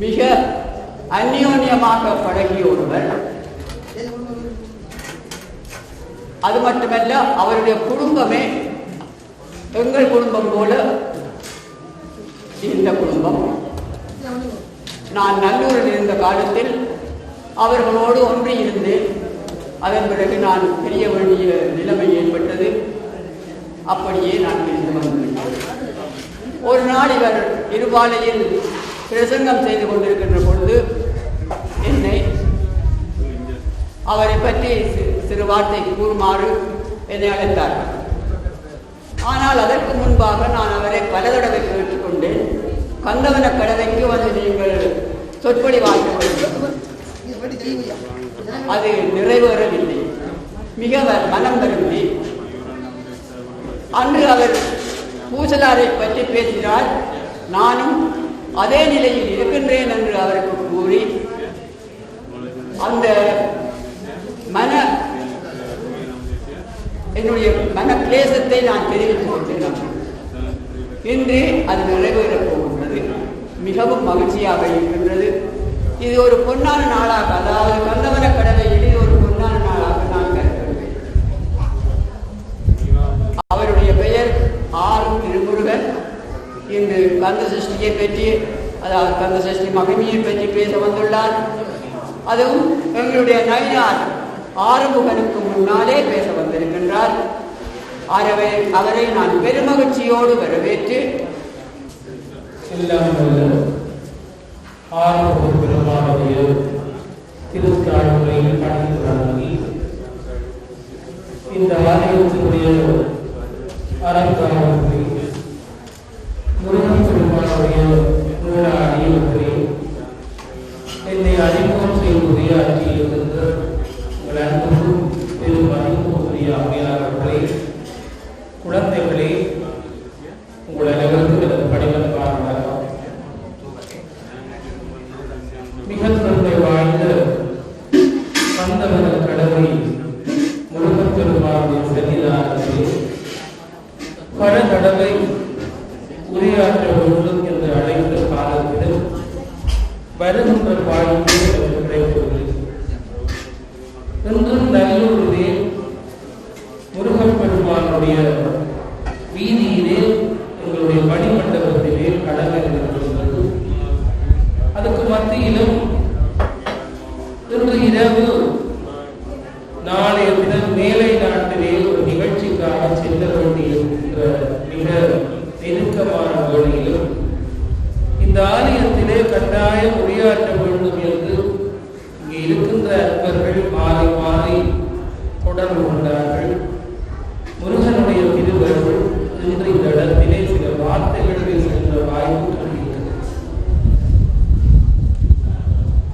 மிக அந்யோன்யமாக பழகிய ஒருவர். அது மட்டுமல்ல, அவருடைய குடும்பமே எங்கள் குடும்பம் போல இந்த குடும்பம். நான் நல்லூரில் இருந்த காலத்தில் அவர்களோடு ஒன்றி இருந்தேன். அதன் பிறகு நான் பிரிய வேண்டிய நிலைமை ஏற்பட்டது. அப்படியே நான் பிரிந்து வந்துவிட்டேன். ஒரு நாள் இவர் இருபாலையில் பிரசங்கம் செய்து கொண்டிருக்கின்ற பொழுது என்னை அவரை பற்றி சிறு வார்த்தை கூறுமாறு என்னை அழைத்தார்கள். ஆனால் அதற்கு முன்பாக நான் அவரை பல தடவை கேட்டுக்கொண்டேன். கந்தவன கடவைக்கு வந்து நீங்கள் சொற்பொழிவாற்ற வேண்டும், அது நிறைவேறவில்லை. மிக மனம் வருந்தி அன்று அவர் பூசலாரை பற்றி பேசினார். நானும் அதே நிலையில் இருக்கின்றேன் என்று அவருக்கு கூறி அந்த என்னுடைய மன கிளேசத்தை நான் தெரிவித்துக் கொண்டேன். இன்று அது நிறைவேறப் போகின்றது. மிகவும் மகிழ்ச்சியாக இருக்கின்றது. இது ஒரு பொன்னான நாளாக, அதாவது கந்தவன கடவையில் இது ஒரு பொன்னான நாளாக நான் கருதுகிறேன். அவருடைய பெயர் ஆர் திருமுருகன். இன்று கந்த சஷ்டியை பற்றி, அதாவது கந்த சஷ்டி மகிமையை பற்றி பேச வந்துள்ளார். அதுவும் எங்களுடைய நயினார் ஆறுமுகனுக்கு முன்னாலே பேச வந்திருக்கின்றார். அவரை நான் பெருமகிழ்ச்சியோடு வரவேற்று ஆறுமுக பெருமானுடைய திருத்தாழ்வுகளை படித்து வழங்கி இந்த ஆலயத்தினுடைய அரங்காவத்தை முருகன் பெருமானுடைய அடியவர்களை என்னை அறிமுகம் செய்வதை ஆற்றியிருந்த உங்கள் அன்பும் பெரும் அறிமுகக்கூடிய அம்மையாளர்களை, குழந்தைகளே, உங்கள் அனைவருக்கும் எனது பணிவன்பான மிக பெருமை வாய்ந்த கந்தவன கடவை முருகன் பெருமானுடைய சன்னிதானத்திலே பல தடவை உரையாற்ற வேண்டும் என்று அழைத்த காலத்தில் வருகின்ற வாழ்க்கை கிடைக்கவில்லை. இன்றும் நல்லூரிலே முருகன் பெருமானுடைய வீதியிலே எங்களுடைய மணிமண்டபத்திலே கடமை இருக்கின்றது. அதுக்கு மத்தியிலும் இன்று இரவு நாளைய தினம் மேலை நாட்டிலே ஒரு நிகழ்ச்சிக்காக செல்ல வேண்டியிருக்கின்ற மிக நெருக்கமான வேளையிலும் இந்த ஆலயத்திலே கட்டாயம் உரையாற்ற வேண்டும் என்று இங்கே இருக்கின்ற அன்பர்கள் மாறி மாறி தொடர்பு கொண்டார்கள். முருகனுடைய திருவருள் இன்று இந்த இடத்திலே சில வார்த்தைகள் பேசுகின்ற வாய்ப்பு கிடைக்கிறது.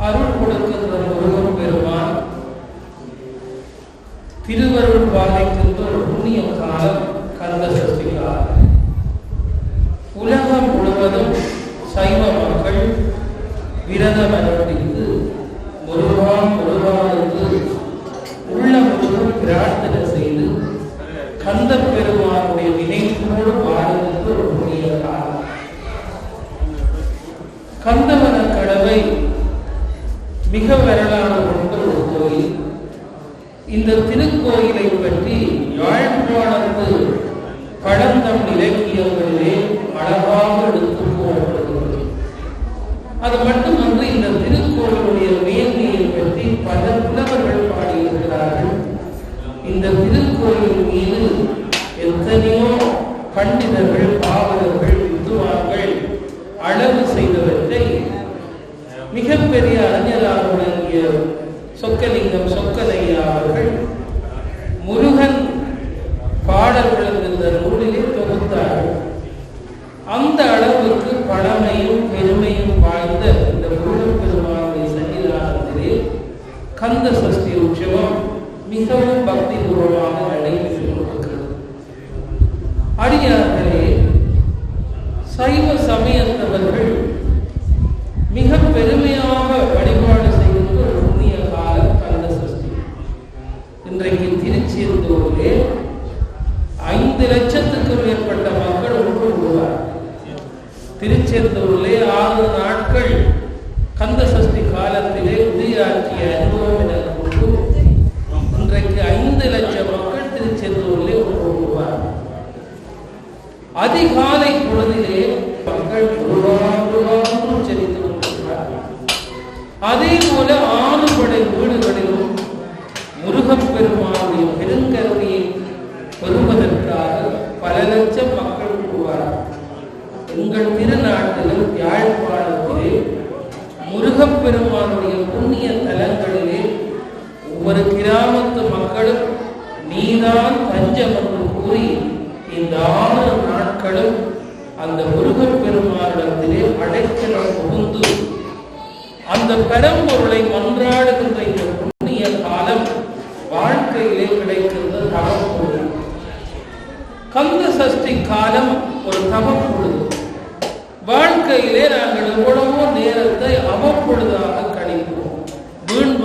அருள் கொடுக்கின்ற முருகன் பெருமான் திருவருள் பாதைக்கின்ற ஒரு புண்ணிய காலம் கந்த சஷ்டி காலம். உலகம் முழுவதும் சைவ மக்கள் விரதம் அனுஷ்டித்து முருகான் என்று உள்ள முருகன் பிரார்த்தனை செய்து கந்த பெருமானுடைய நினைப்போடு வாழ்கின்ற ஒரு புண்ணிய காலம். கந்தவன கடவை மிக வரலாறு கொண்ட ஒரு கோயில். இந்த திருக்கோயிலை பற்றி யாழ்ப்பாணத்து பழந்தமிழ் இலக்கியங்களிலே அழகாக எடுத்து போகப்படுகிறது. அது மட்டுமன்று இந்த திருக்கோயிலுடைய மேன்மையை பற்றி பல புலவர்கள் பாடியிருக்கிறார்கள். இந்த திருக்கோயில் மீது எத்தனையோ பண்டிதர்கள், பாவலர்கள், வித்துவான்கள் அளவு செய்தவற்றை மிகப்பெரிய அறிஞராக விளங்கிய சொக்கலிங்கம் சொக்கலையா அவர்கள் முருகன் பாடல்கள் என்ற நூலிலே தொகுத்தார்கள். அந்த அளவுக்கு பழமையும் பெருமையும் வாய்ந்த இந்த முருகன் பெருமானுடைய சன்னிதானத்திலே கந்த சஷ்டி உற்சவம் மிகவும் பக்தி பூர்வமாக நடைபெற்று கொண்டிருக்கிறது. அடியார்களே, சைவ சமயத்தவர்கள் மிக பெருமையாக வழிபாடு செய்கின்ற ஒரு புண்ணிய காலம் கந்த சஷ்டி. இன்றைக்கு திருச்செந்தூரிலே 5 லட்சத்துக்கும் மேற்பட்ட மக்கள் ஒன்று கூடுவார். திருச்செந்தூரிலே 6 நாட்கள் கந்த சஷ்டி காலத்திலே உதயாற்றிய அனுபவம் என கொண்டு இன்றைக்கு 5 லட்சம் மக்கள் திருச்செந்தூரிலே ஒன்று கூடுவார். அதிகாலை பொழுதிலே மக்கள் முருகா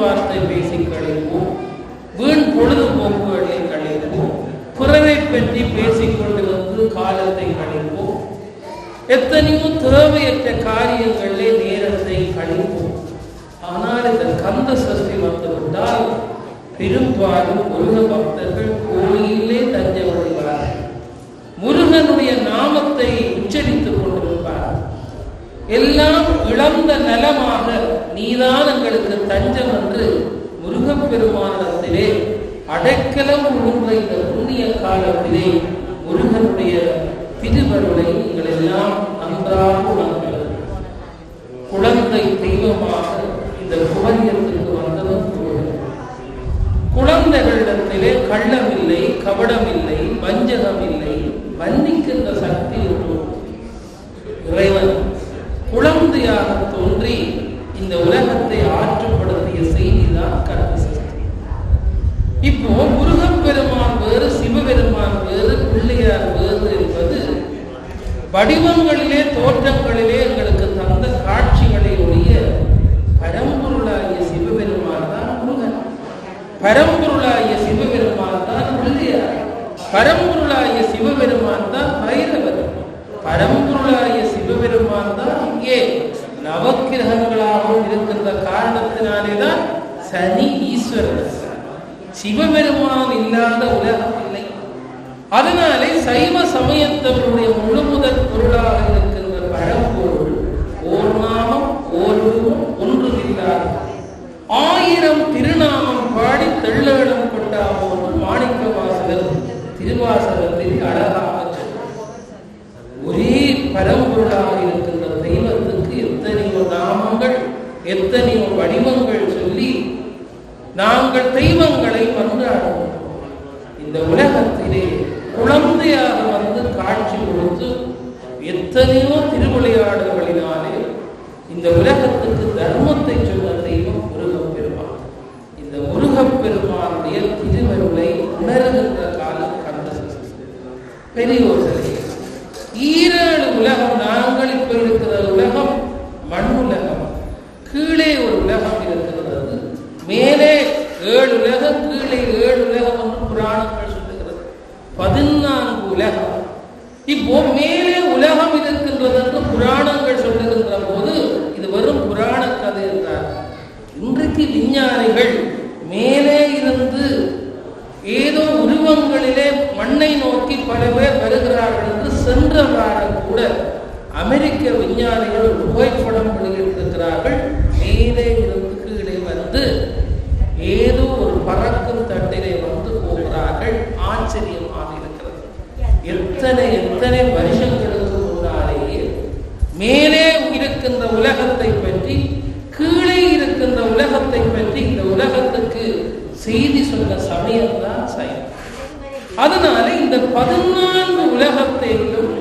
வார்த்தை பேசி கழிப்போம், வீண் பொழுதுபோக்குகளை கழிப்போம், பிறரை பற்றி பேசிக்கொண்டு வந்து காலத்தை கழிப்போம், எத்தனையோ தேவையற்ற காரியங்களிலே நேரத்தை கழிப்போம். ஆனால் இந்த கந்த சஷ்டி வந்துவிட்டால் பெரும்பாலும் முருக பக்தர்கள் கோயிலே தஞ்சம் அடைவார்கள், முருகனுடைய நாமத்தை உச்சரித்துக் கொண்டிருப்பார். எல்லாம் இழந்த நலமாக நீதான் எங்களுக்கு தஞ்சம் என்று முருகப்பெருமானத்திலே அடைக்கலம் உள்ள இந்த புண்ணிய காலத்திலே முருகனுடைய திருவருளை நீங்கள் எல்லாம் நன்றாக உணர்ந்தது. குழந்தை தெய்வமாக இந்த புவனியத்திற்கு வந்ததும் குழந்தைகளிடத்திலே கள்ளமில்லை, கபடமில்லை, வஞ்சகமில்லை, மன்னிக்கின்ற சக்தி உண்டு. இறைவன் குழந்தையாக தோன்றி இந்த உலகத்தை ஆற்றுப்படுத்திய செய்திதான் கந்த சஷ்டி. இப்போ முருகப்பெருமான் வேறு, சிவபெருமான் வேறு, பிள்ளையார் வேறு என்பது வடிவங்களிலே தோற்றங்களிலே எங்களுக்கு தந்த காட்சிகளை ஒழிய பரம்பொருளாகிய சிவபெருமான் தான் முருகன், பரம்பொருளாகிய சிவபெருமான் தான் பிள்ளையார், பரம்பொருளாகிய சிவபெருமான் தான் பைரவர், பரம்பொருளாகிய சிவபெருமான் தான் இங்கே நவக்கிரகங்களாகவும் இருக்கின்ற காரணத்தினாலேதான் சனி ஈஸ்வரன். சிவபெருமான் இல்லாத உலகம் இல்லை. அதனாலே சைவ சமயத்தவருடைய முழுமுதல் பொருளாக இருக்கின்ற பரம்பொருள் ஓர் நாமம் ஓர்வும் ஒன்றுமில்லாத 1000 திருநாமம் பாடி தெள்ளடம் கொண்டாமோ மாணிக்க வாசகர் திருவாசகத்தில் அழகாக ஒரே பரம்பொருளாக இருக்கின்ற தெய்வத்துக்கு எத்தனையோ நாமங்கள், எத்தனையோ வடிவங்கள் சொல்லி நாங்கள் தெய்வங்களை மன்றாடுவோம். இந்த உலகத்திலே குழந்தையாக வந்து காட்சி கொடுத்து எத்தனையோ திருவிளையாடல்களினாலே இந்த உலகத்துக்கு தர்மத்தை சொன்ன தெய்வம் முருகப்பெருமான். இந்த முருகப்பெருமானுடைய திருவருளை உணர்கின்ற காலம் கந்த சஷ்டி. பெரியோர்களே, 7 உலகம், நாங்கள் இப்ப இருக்கிற உலகம் மண் உலகம், கீழே ஒரு உலகம் இருக்கிறது, மேலே 7 உலகம், கீழே 7 உலகம் என்று புராணங்கள் சொல்லுகிறது. 14 உலகம். இப்போ மேலே உலகம் இருக்கின்றது என்று புராணங்கள் சொல்லுகின்ற போது இது வெறும் புராண கதை என்றார். இன்றைக்கு விஞ்ஞானிகள் மேலே இருந்து ஏதோ உருவங்களிலே மண்ணை நோக்கி பல பேர் வருகிறார்கள் என்று சென்ற வாரம் கூட அமெரிக்க விஞ்ஞானிகள் ஒரு புகைப்படம் வெளியிட்டிருக்கிறார்கள். மேலே இருந்து கீழே வந்து ஏதோ ஒரு பறக்கும் தட்டிலே வந்து போகிறார்கள். ஆச்சரியமாக இருக்கிறது. எத்தனை வருஷங்களுக்கு முன்னாலேயே மேலே இருக்கின்ற உலகத்தை பற்றி, கீழே இருக்கின்ற உலகத்தை பற்றி இந்த உலகத்துக்கு செய்தி சொன்ன சமயம்தான் சைவம். அதனால இந்த 14 உலகத்தையும்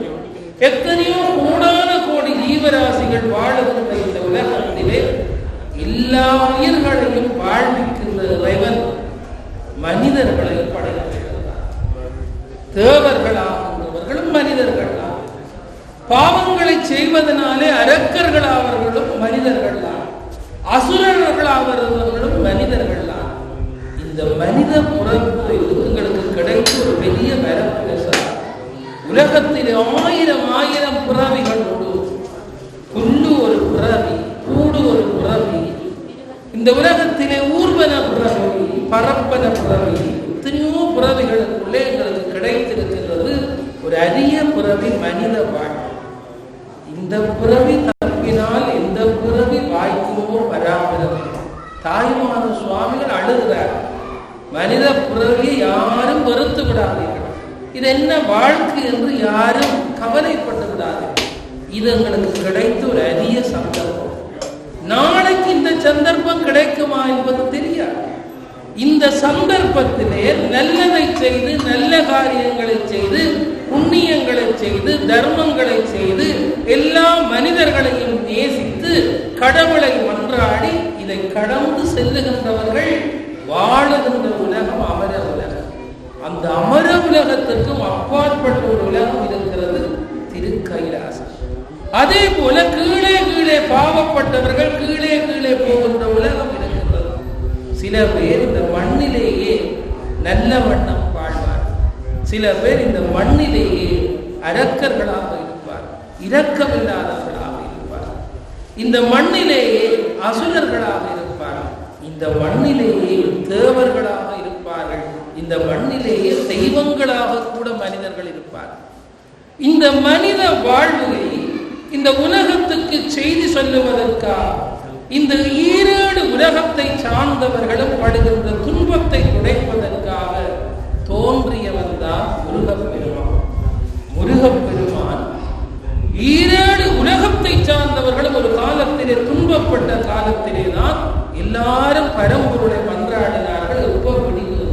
எத்தனையோ கோடான கோடி ஜீவராசிகள் வாழுகின்ற இந்த உலகத்திலே எல்லா உயிர்களையும் வாழ்விக்கின்ற இறைவன் மனிதர்களை படைத்திருக்கிறார். தேவர்களாகிறவர்களும் மனிதர்கள்தான், பாவங்களை செய்வதனாலே அரக்கர்களாவர்களும் மனிதர்கள்தான், அசுரர்களாவர்களும் மனிதர்கள்தான். இந்த மனித பிறப்பு எங்களுக்கு கிடைத்த ஒரு பெரிய வரப்பிரசாதம். உலகத்தில் 1000 பிறவிகள் உண்டு. புல்லு ஒரு பிறவி, கூடு ஒரு பிறவி. இந்த உலகத்திலே ஊர்வன பிறவி, பரப்பன பிறவி, எத்தனையோ பிறவிகளுக்குள்ளே எங்களுக்கு கிடைத்திருக்கிறது ஒரு அரிய பிறவி மனித வாழ்க்கை. இந்த பிறவி தப்பினால் எந்த பிறவி வாய்க்குமோ வராமல் தாய்மான சுவாமிகள் அழுகிறார். மனித பிறவியை யாரும் வெறுத்து விடாதீர்கள், இது என்ன வாழ்க்கை என்று யாரும் கவலைப்பட்டு விடாதீர்கள். இது எங்களுக்கு கிடைத்த ஒரு அரிய சந்தர்ப்பம். நாளைக்கு இந்த சந்தர்ப்பம் கிடைக்குமா என்பது தெரியாது. இந்த சந்தர்ப்பத்திலே நல்லதை செய்து, நல்ல காரியங்களை செய்து, புண்ணியங்களை செய்து, தர்மங்களை செய்து, எல்லா மனிதர்களையும் நேசித்து, கடவுளை மன்றாடி இதை கடந்து செல்லுகின்றவர்கள் வாழுகின்ற உலகம் அமர உலகம். அந்த அமர உலகத்திற்கும் அப்பாற்பட்ட ஒரு உலகம் இருக்கிறது, திருக்கைலாசம். அதே போல கீழே கீழே பாவப்பட்டவர்கள் கீழே கீழே போகின்ற உலகம் இருக்கிறது. சில பேர் இந்த மண்ணிலேயே நல்ல வண்ணம் வாழ்வார், சில பேர் இந்த மண்ணிலேயே அரக்கர்களாக இருப்பார், இரக்கமில்லாதவர்களாக இருப்பார், இந்த மண்ணிலேயே அசுரர்களாக இருப்பார், இந்த மண்ணிலேயே தேவர்களாக இருப்பார்கள், இந்த மண்ணிலேயே தெய்வங்களாக கூட மனிதர்கள் இருப்பார். இந்த மனித வாழ்வை இந்த உலகத்துக்கு செய்தி சொல்லுவதற்காக இந்த ஈரேடு உலகத்தை சார்ந்தவர்களும் படுகின்ற துன்பத்தை துடைப்பதற்காக தோன்றியவன் தான் முருகப்பெருமான். முருகப்பெருமான் ஈரேடு உலகத்தை சார்ந்தவர்களும் ஒரு காலத்திலே துன்பப்பட்ட காலத்திலே தான் எல்லாரும் பரம்பொருளை மன்றாடினார்கள். எப்போ விடிவு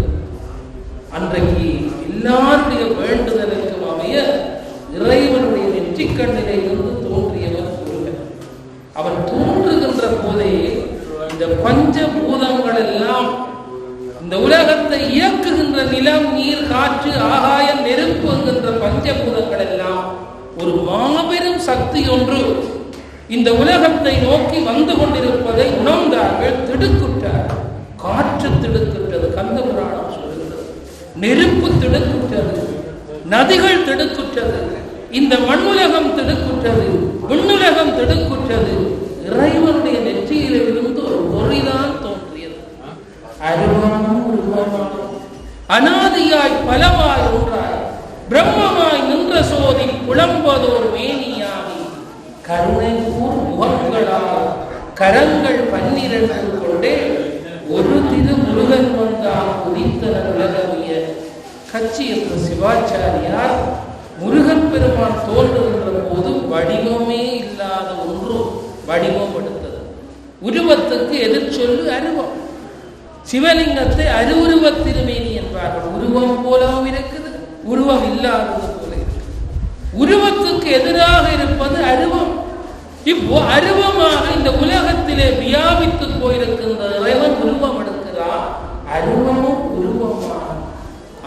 அன்றைக்கு எல்லாருடைய வேண்டுதலுக்கு அமைய இறைவனுடைய நெற்றிக்கண்ணிலே இருந்து தோன்றியவர் முருகன். அவர் தோன்றுகின்ற போதே இந்த பஞ்சபூதங்கள் எல்லாம், இந்த உலகத்தை இயக்குகின்ற நிலம், நீர், காற்று, ஆகாயம், நெருப்பு என்கின்ற பஞ்சபூதங்கள் எல்லாம் ஒரு மாபெரும் சக்தி ஒன்று இந்த உலகத்தை நோக்கி வந்து கொண்டிருப்பதை உணர்ந்தார்கள், திடுக்குற்றார்கள். காற்று திடுக்குற்றது, கந்தபுராணம் சொல்கிறது. நெருப்பு திடுக்குற்றது, நதிகள் திடுக்குற்றது, இந்த மண்ணுலகம் திடுக்குற்றது, விண்ணுலகம் திடுக்குற்றது. இறைவனுடைய நெற்றியிலே இருந்து ஒரு பொறிதான் தோன்றியது. அருவமும் உருவமாகும் அனாதியாய் பலவாய் ஒன்றாய் பிரம்மமாய் நின்ற சோதி புலம்பதோர் மேனியாகி கருணை கூர் முகங்களால் கரங்கள் 12 கொண்டே ஒரு திரு முருகன் வந்தான் உதித்தனர் உலகவிய. கச்சியப்ப சிவாச்சாரியார் முருகன் பெருமான் தோன்றுகின்ற போது வடிவமே இல்லாத ஒன்று வடிவம் எடுத்தது. உருவத்துக்கு எதிர்ச்சொல்லு அருவம். சிவலிங்கத்தை அருவுருவ திருமேனி என்பார்கள். உருவம் போலவும் இருக்குது, உருவம் இல்லாதது போல இருக்கு. உருவத்துக்கு எதிராக இருப்பது அருவம். இப்போ அருவமாக இந்த உலகத்திலே வியாபித்து போயிருக்கின்ற இறைவன் உருவம் எடுக்கிறார். அருவமும் உருவமாக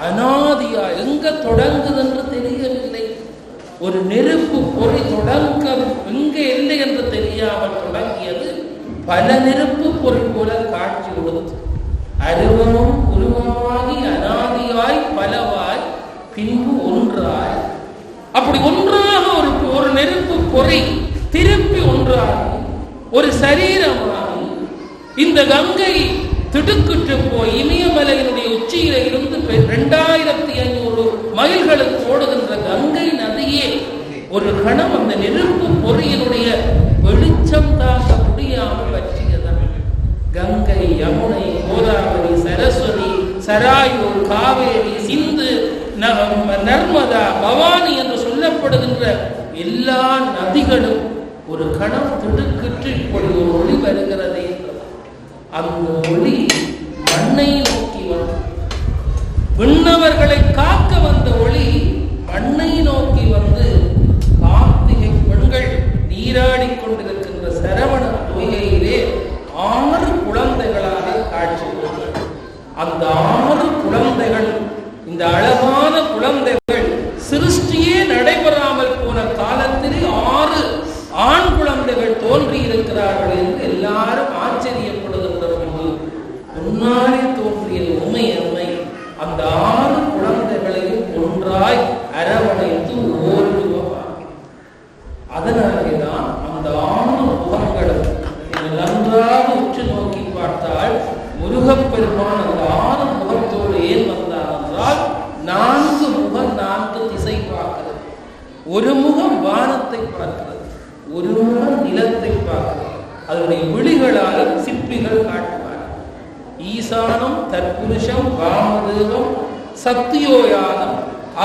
அனாதியா எங்க தொடங்குது என்று தெரியவில்லை. ஒரு நெருப்பு பொறி தொடங்க எங்க இல்லை என்று தெரியாமல் தொடங்கியது பல நெருப்பு பொறி போல காட்சி கொடுத்து அருவமும் உருவமாகி அனாதியாய் பலவாய் பின்பு ஒன்றாய். அப்படி ஒன்றாக ஒரு நெருப்பு பொறி திருப்பி ஒன்றாகி ஒரு சரீரமாகி இந்த கங்கை திடுக்குற்று போய் இமயமலையினுடைய உச்சியில இருந்து 2500 மைல்களுக்கு ஓடுகின்ற கங்கை நதியே ஒரு கணம் அந்த நெருப்பு பொறியினுடைய வெளிச்சம் தாக்க முடியாமல் பற்றியதான். கங்கை, யமுனை, கோதாவரி, சரஸ்வதி, சராயு, காவேரி, சிந்து, நர்மதா, பவானி என்று சொல்லப்படுகின்ற எல்லா நதிகளும் ஒரு கணம் திடுக்குற்று இப்படி ஒரு ஒளி வருகிறதே. அந்த ஒளி மண்ணை நோக்கி வந்து விண்ணவர்களை காக்க வந்த ஒளி மண்ணை நோக்கி வந்து கார்த்திகை பெண்கள் நீராடி கொண்டிருக்கின்ற சரவண பொய்கையிலே 6 குழந்தைகளாக காட்சி கொடுத்தார். அந்த 6 குழந்தைகள், இந்த அழகான குழந்தைகள் சிருஷ்டியே நடைபெறாமல் போன காலத்திலே 6 ஆண் குழந்தைகள் தோன்றி இருக்கிறார்கள் என்று எல்லாரும் ஆச்சரியப்படுகின்ற போது முன்னாலே தோன்றிய உண்மை அம்மை அந்த 6 குழந்தைகளையும் ஒன்றாய் அரவணைத்து ஓர்வுவாங்க. அதனாலேதான் அந்த 6 முகங்களும் நன்றாக உற்று நோக்கி பார்த்தால் முருகப்பெருமான் அந்த 6 முகத்தோடு ஏன் வந்தார் என்றால் 4 முகம் 4 திசை பார்க்கிறது. ஒரு முகம் வானத்தை பார்க்கிறது, ஒரு முகம் நிலத்தை பார்க்கிறது. அதனுடைய விழிகளால் சிற்பிகள் காட்டுவார். ஈசானம், தற்புருஷம், வாமதேவம், சத்தியோயானம்,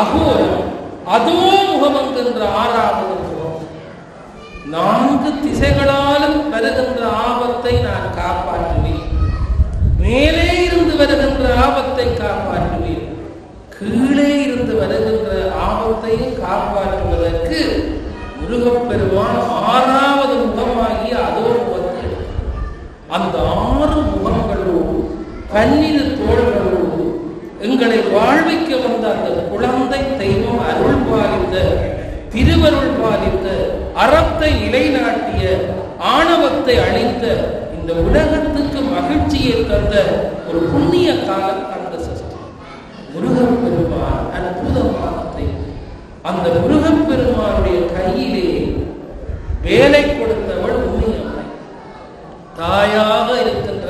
அகோரம், அதோ முகம் என்கின்ற 6வது முகம். 4 திசைகளாலும் வருகின்ற ஆபத்தை நான் காப்பாற்றுவேன். மேலே இருந்து வருகின்ற ஆபத்தை காப்பாற்றுவேன், கீழே இருந்து வருகின்ற ஆபத்தையும் காப்பாற்றுவதற்கு முருகப்பெருமான் 6வது முகமாகிய அதோ முகத்தை அந்த 6 முகங்களோடு 12 தோள்களோடு எங்களை வாழ்விக்க வந்த அந்த குழந்தை தெய்வம் அருள் பாலித்த, திருவருள் பாலித்த, அறத்தை நிலைநாட்டிய, ஆணவத்தை அழித்த இந்த இந்த உலகத்துக்கு மகிழ்ச்சியை தந்த ஒரு புண்ணிய காலம் கந்த சஷ்டி. முருகப்பெருமான் அற்புதமானதை அந்த முருகப்பெருமானுடைய கையிலே வேலை கொடுத்தவள் உமையம்மை. தாயாக இருக்கின்ற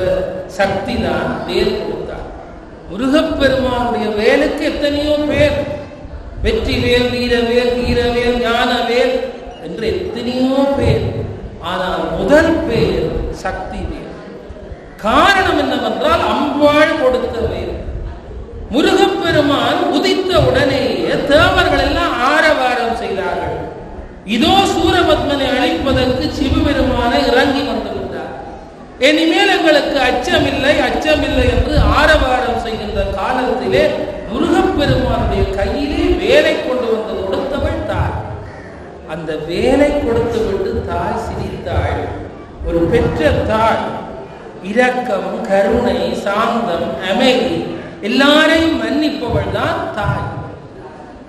சக்தி தான் வேல் கொடுத்தார். முருகப்பெருமானுடைய வேலுக்கு எத்தனையோ பேர், வெற்றிவேல், வீரவேல், வீரவேல், ஞானவேல் என்று எத்தனையோ பேர். ஆனால் முதல் பேர் சக்தி வேல். காரணம் என்னவென்றால் அம்பாள் கொடுத்த வேல். முருகப்பெருமான் உதித்த உடனேயே தேவர்கள் எல்லாம் ஆரவாரம் செய்தார்கள். இதோ சூரபத்மனை அழிப்பதற்கு சிவபெருமானை இறங்கி வந்து விட்டார், இனிமேல் எங்களுக்கு அச்சமில்லை அச்சமில்லை என்று ஆரவாரம் செய்கின்ற காலத்திலே முருகப்பெருமானுடைய கையிலே வேலை கொண்டு வந்து கொடுத்தவள் தாய். அந்த வேலை கொடுத்து விட்டு தாய் சிரித்தாள். ஒரு பெற்ற தாய் இரக்கம், கருணை, சாந்தம், அமைதி எல்லாரையும் மன்னிப்பவள் தான் தாய்.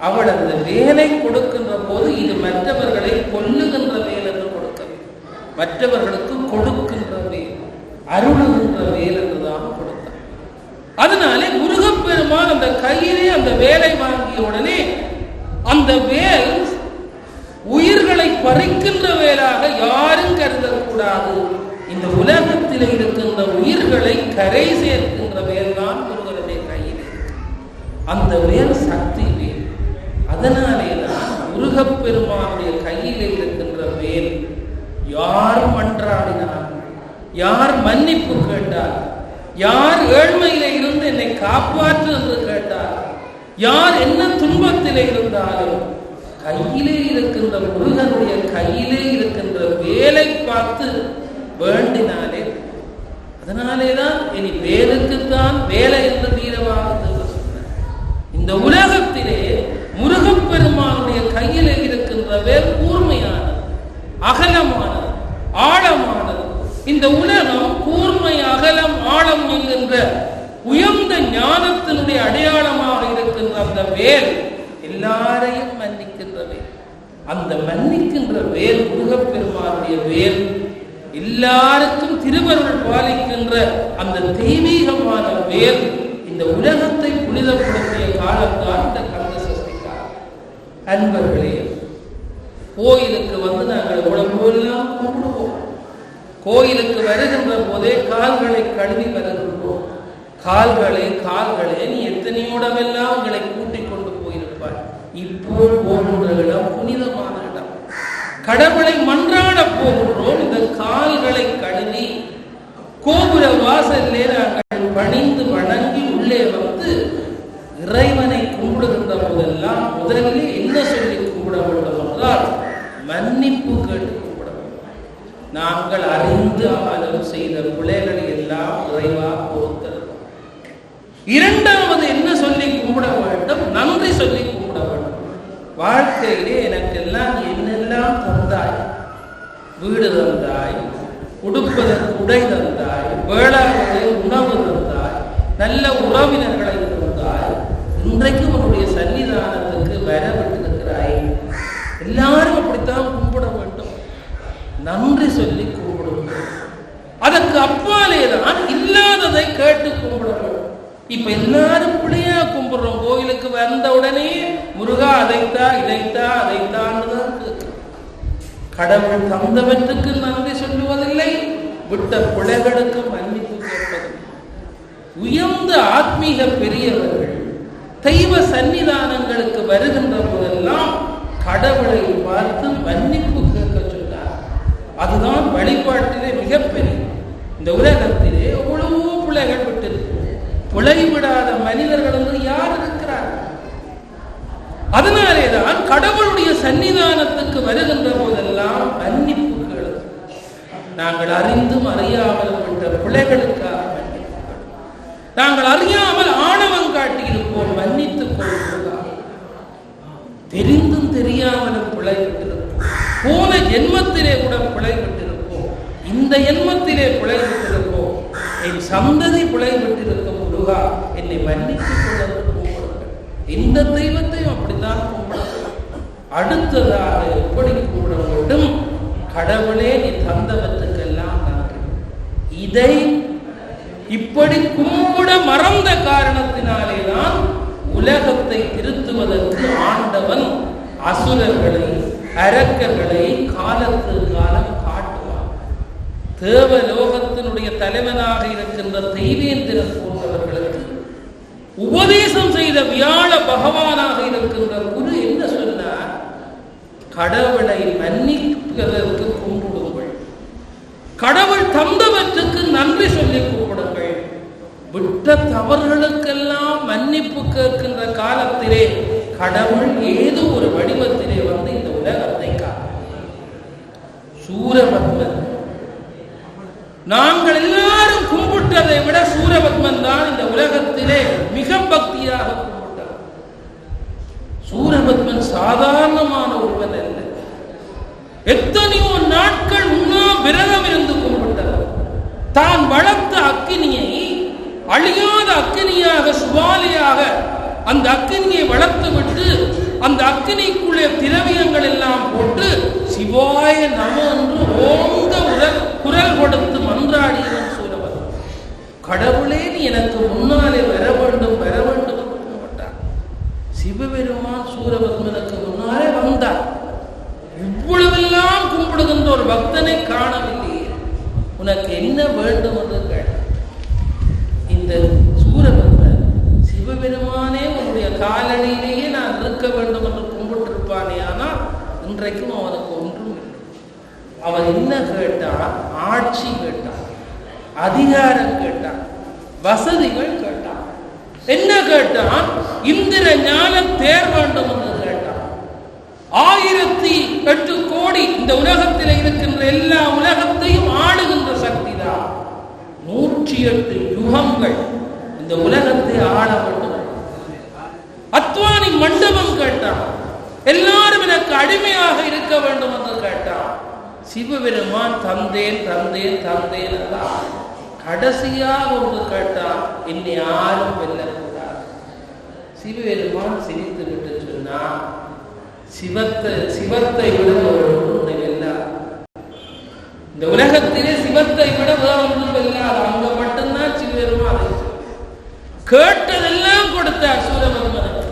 அவள் அந்த வேலை கொடுக்கின்ற போது இது மற்றவர்களை கொல்லுகின்ற வேல் என்று கொடுக்கவில்லை, மற்றவர்களுக்கு கொடுக்கின்ற வேல், அருளுகின்ற வேல் என்றுதான் கொடுத்தார். அதனாலே முருகப்பெருமான் அந்த கையிலே அந்த வேலை வாங்கிய உடனே அந்த வேல் உயிர்களை பறிக்கின்ற வேலாக யாரும் கருதக்கூடாது. இந்த உலகத்தில் இருக்கின்ற உயிர்களை கரை சேர்க்கின்ற வேல் தான் முருகனுடைய கையில். அந்த வேல் சக்தி வேல். அதனாலே தான் முருகப்பெருமானுடைய கையில் இருக்கின்ற வேல் யார் மன்றாடினார், யார் மன்னிப்பு கேட்டார், யார் ஏழ்மையிலே இருந்து என்னை காப்பாற்று என்று கேட்டார், யார் என்ன துன்பத்திலே இருந்தாலும் கையிலே இருக்கின்ற முருகனுடைய கையிலே இருக்கின்ற வேலை பார்த்து வேண்டினாலே. அதனாலேதான் இனி வேலுக்குத்தான் வேலை என்று தீரமாக சொன்னார். இந்த உலகத்திலே முருகப்பெருமானுடைய கையிலே இருக்கின்ற வேல் கூர்மையானது, அகலமானது, ஆழமானது. இந்த உலகம் கூர்மை, அகலம், ஆழம் என்கின்ற உயர்ந்த ஞானத்தினுடைய அடையாளமாக இருக்கின்ற அந்த வேல் எல்லாரையும் மன்னிக்கின்ற வேல். அந்த மன்னிக்கின்ற வேல் முருகப்பெருமானுடைய வேல். எல்லாருக்கும் திருவருள் பாலிக்கின்ற அந்த தெய்வீகமான வேல் இந்த உலகத்தை புனிதப்படுத்திய காலம்தான் இந்த கந்த சஷ்டி காலம். அன்பர்களே, கோயிலுக்கு வந்து நாங்கள் உடம்பெல்லாம் கும்பிடுவோம். கோயிலுக்கு வருகின்ற போதே கால்களை கழுவி வருகின்றோம். கால்களே கால்களே, நீ எத்தனையோடவெல்லாம் உங்களை கூட்டிக் கொண்டு போயிருப்பாய். இப்போ போகின்ற இடம் புனிதமான இடம். கடவுளை மன்றாட போகின்றோம். இந்த கால்களை கழுவி கோபுர வாசலிலே நாங்கள் பணிந்து வணங்கி உள்ளே வந்து இறைவனை கும்பிடுகின்ற போதெல்லாம் முதலிலே என்ன சொல்லி கும்பிட வேண்டும் என்றால் மன்னிப்பு கேட்டு கும்பிட வேண்டும். நாங்கள் அறிந்து அமலம் செய்த பிள்ளைகளை எல்லாம் இறைவா பொறுத்தல். இரண்டாவது என்ன சொல்லி கும்பிட வேண்டும்? நன்றி சொல்லி கும்பிட வேண்டும். வாழ்க்கையிலே எனக்கெல்லாம் என்னெல்லாம் தந்தாய், வீடு தந்தாய், உடுப்பதற்கு உடை தந்தாய், வேளாண்மை உணவு தந்தாய், நல்ல உறவினர்களை தந்தாய், இன்றைக்கு உன்னுடைய சன்னிதானத்துக்கு வர விட்டிருக்கிறாய். எல்லாரும் அப்படித்தான் கும்பிட வேண்டும். நன்றி சொல்லி கும்பிடுவோம். அதற்கு அப்பாலேதான் இல்லாததை கேட்டு கும்பிட வேண்டும். இப்ப எல்லாரும் பிள்ளையா கும்பிடுறோம். கோயிலுக்கு வந்த உடனே முருகா அதைத்தா இதைத்தா அதைத்தான் கேட்கிறோம். கடவுள் தந்தவற்றுக்கு நன்றி சொல்லுவதில்லை, விட்ட பிள்ளைகளுக்கு மன்னிப்பு கேட்பதில்லை. உயர்ந்த ஆத்மீக பெரியவர்கள் தெய்வ சன்னிதானங்களுக்கு வருகின்ற போதெல்லாம் கடவுளை பார்த்து மன்னிப்பு கேட்க சொன்னார். அதுதான் வழிபாட்டிலே மிகப்பெரிய. இந்த உலகத்திலே எவ்வளவோ பிள்ளைகள் விட்டிருக்கும். பிழை விடாத மனிதர்கள் என்று யார் இருக்கிறார்கள்? அதனாலேதான் கடவுளுடைய சன்னிதானத்துக்கு வருகின்ற போதெல்லாம் மன்னிப்பு கேளு. நாங்கள் அறிந்தும் அறியாமல் விட்ட பிள்ளைகளுக்காக மன்னிப்பு. நாங்கள் அறியாமல் ஆணவம் காட்டியிருப்போம், மன்னித்துக் கொள்கிறோம். தெரிந்தும் தெரியாமலும் பிழை விட்டிருப்போம். போன ஜென்மத்திலே கூட பிழை விட்டிருப்போம். இந்த ஜென்மத்திலே பிழை விட்டிருப்போம். என் சந்ததி பிழை விட்டிருக்கும். முருகா, என்னை மன்னித்துக் கொள்ள. இந்த தெய்வத்தையும் அப்படித்தான் கும்பிட. அடுத்ததாக எப்படி கும்பிட வேண்டும்? கடவுளே, நீ தந்தவற்றுக்கெல்லாம் நன்றி. இதை இப்படி கும்பிட மறந்த காரணத்தினாலேதான் உலகத்தை திருத்துவதற்கு ஆண்டவன் அசுரர்களை அரக்கர்களை காலத்து காலம் காட்டுவார். தேவலோகத்தினுடைய தலைவனாக இருக்கின்ற தெய்வேந்திரன் போன்றவர்களுக்கு உபதேசம் செய்த வியாழ பகவானாக இருக்கின்ற குரு என்ன சொன்னார்? கடவுளை மன்னிப்பதற்கு கும்பிடுங்கள், கடவுள் தந்தவற்றுக்கு நன்றி சொல்லி கூப்பிடுங்கள். விட்ட தவறுகளுக்கெல்லாம் மன்னிப்பு கேட்கின்ற காலத்திலே கடவுள் ஏதோ ஒரு வடிவத்திலே வந்து இந்த உலகத்தை காப்பார். சூரபத்மன் நாங்கள் எல்லாரும் கும்பிட்டதை விட சூரபத்மன் தான் இந்த உலகத்திலே மிக பக்தியாக கும்பிட்டார். சூரபத்மன் சாதாரணமான ஒருவன் அல்ல. எத்தனையோ நாட்கள் உண்ணா விரதம் இருந்து கும்பிட்டார். தான் வளர்த்த அக்கினியை அழியாத அக்கினியாக சுவாலியாக அந்த அக்கினியை வளர்த்து விட்டு அந்த அக்கினிக்குள்ளே திரவியங்கள் எல்லாம் போட்டு சிவாய நம என்று ஓங்க குரல் கொடுத்து மன்றாடியவன் சூரபத்மன். கடவுளே நீ எனக்கு முன்னாலே வர வேண்டும் வர வேண்டும் என்று மாட்டார். சிவபெருமான் சூரபத்மனுக்கு முன்னாலே வந்தார். இவ்வளவெல்லாம் கும்பிடுகின்ற ஒரு பக்தனை காணவில்லையே, உனக்கு என்ன வேண்டும் என்று கேட்டார். இந்த சூரபத்மன் சிவபெருமானே உன்னுடைய காலடியிலேயே நான் இருக்க வேண்டும் என்று கும்பிட்டிருப்பானே, ஆனால் இன்றைக்கும் அவனுக்கு ஒன்றும் இல்லை. அவன் என்ன கேட்டான்? ஆட்சி கேட்டான், அதிகாரம் கேட்டான், வசதிகள் கேட்டான். என்ன கேட்டான்? இந்திர ஞானம் தேர் வேண்டும் என்று கேட்டான். 1008 கோடி இந்த உலகத்தில் இருக்கின்ற எல்லா உலகத்தையும் ஆளுகின்ற சக்தி தான். 108 யுகங்கள் இந்த உலகத்தை ஆள வேண்டும். அத்வானி மண்டபம் கேட்டான். எல்லாரும் எனக்கு அடிமையாக இருக்க வேண்டும் என்று கேட்டான். சிவபெருமான் தந்தேன் தந்தேன் தந்தேன் என்றான். கடைசியாக ஒன்று கேட்டான், என்னை யாரும் வெல்லக்கூடாது. சிவபெருமான் சிரித்து விட்டு சொன்னான், சிவத்தை விட ஒன்று வெல்லாது. இந்த உலகத்திலே சிவத்தை விட வேறு ஒன்றும் வெல்லாது. அங்க மட்டும்தான் சிவபெருமான் கேட்டதெல்லாம் கொடுத்தார் சூரபத்மனுக்கு.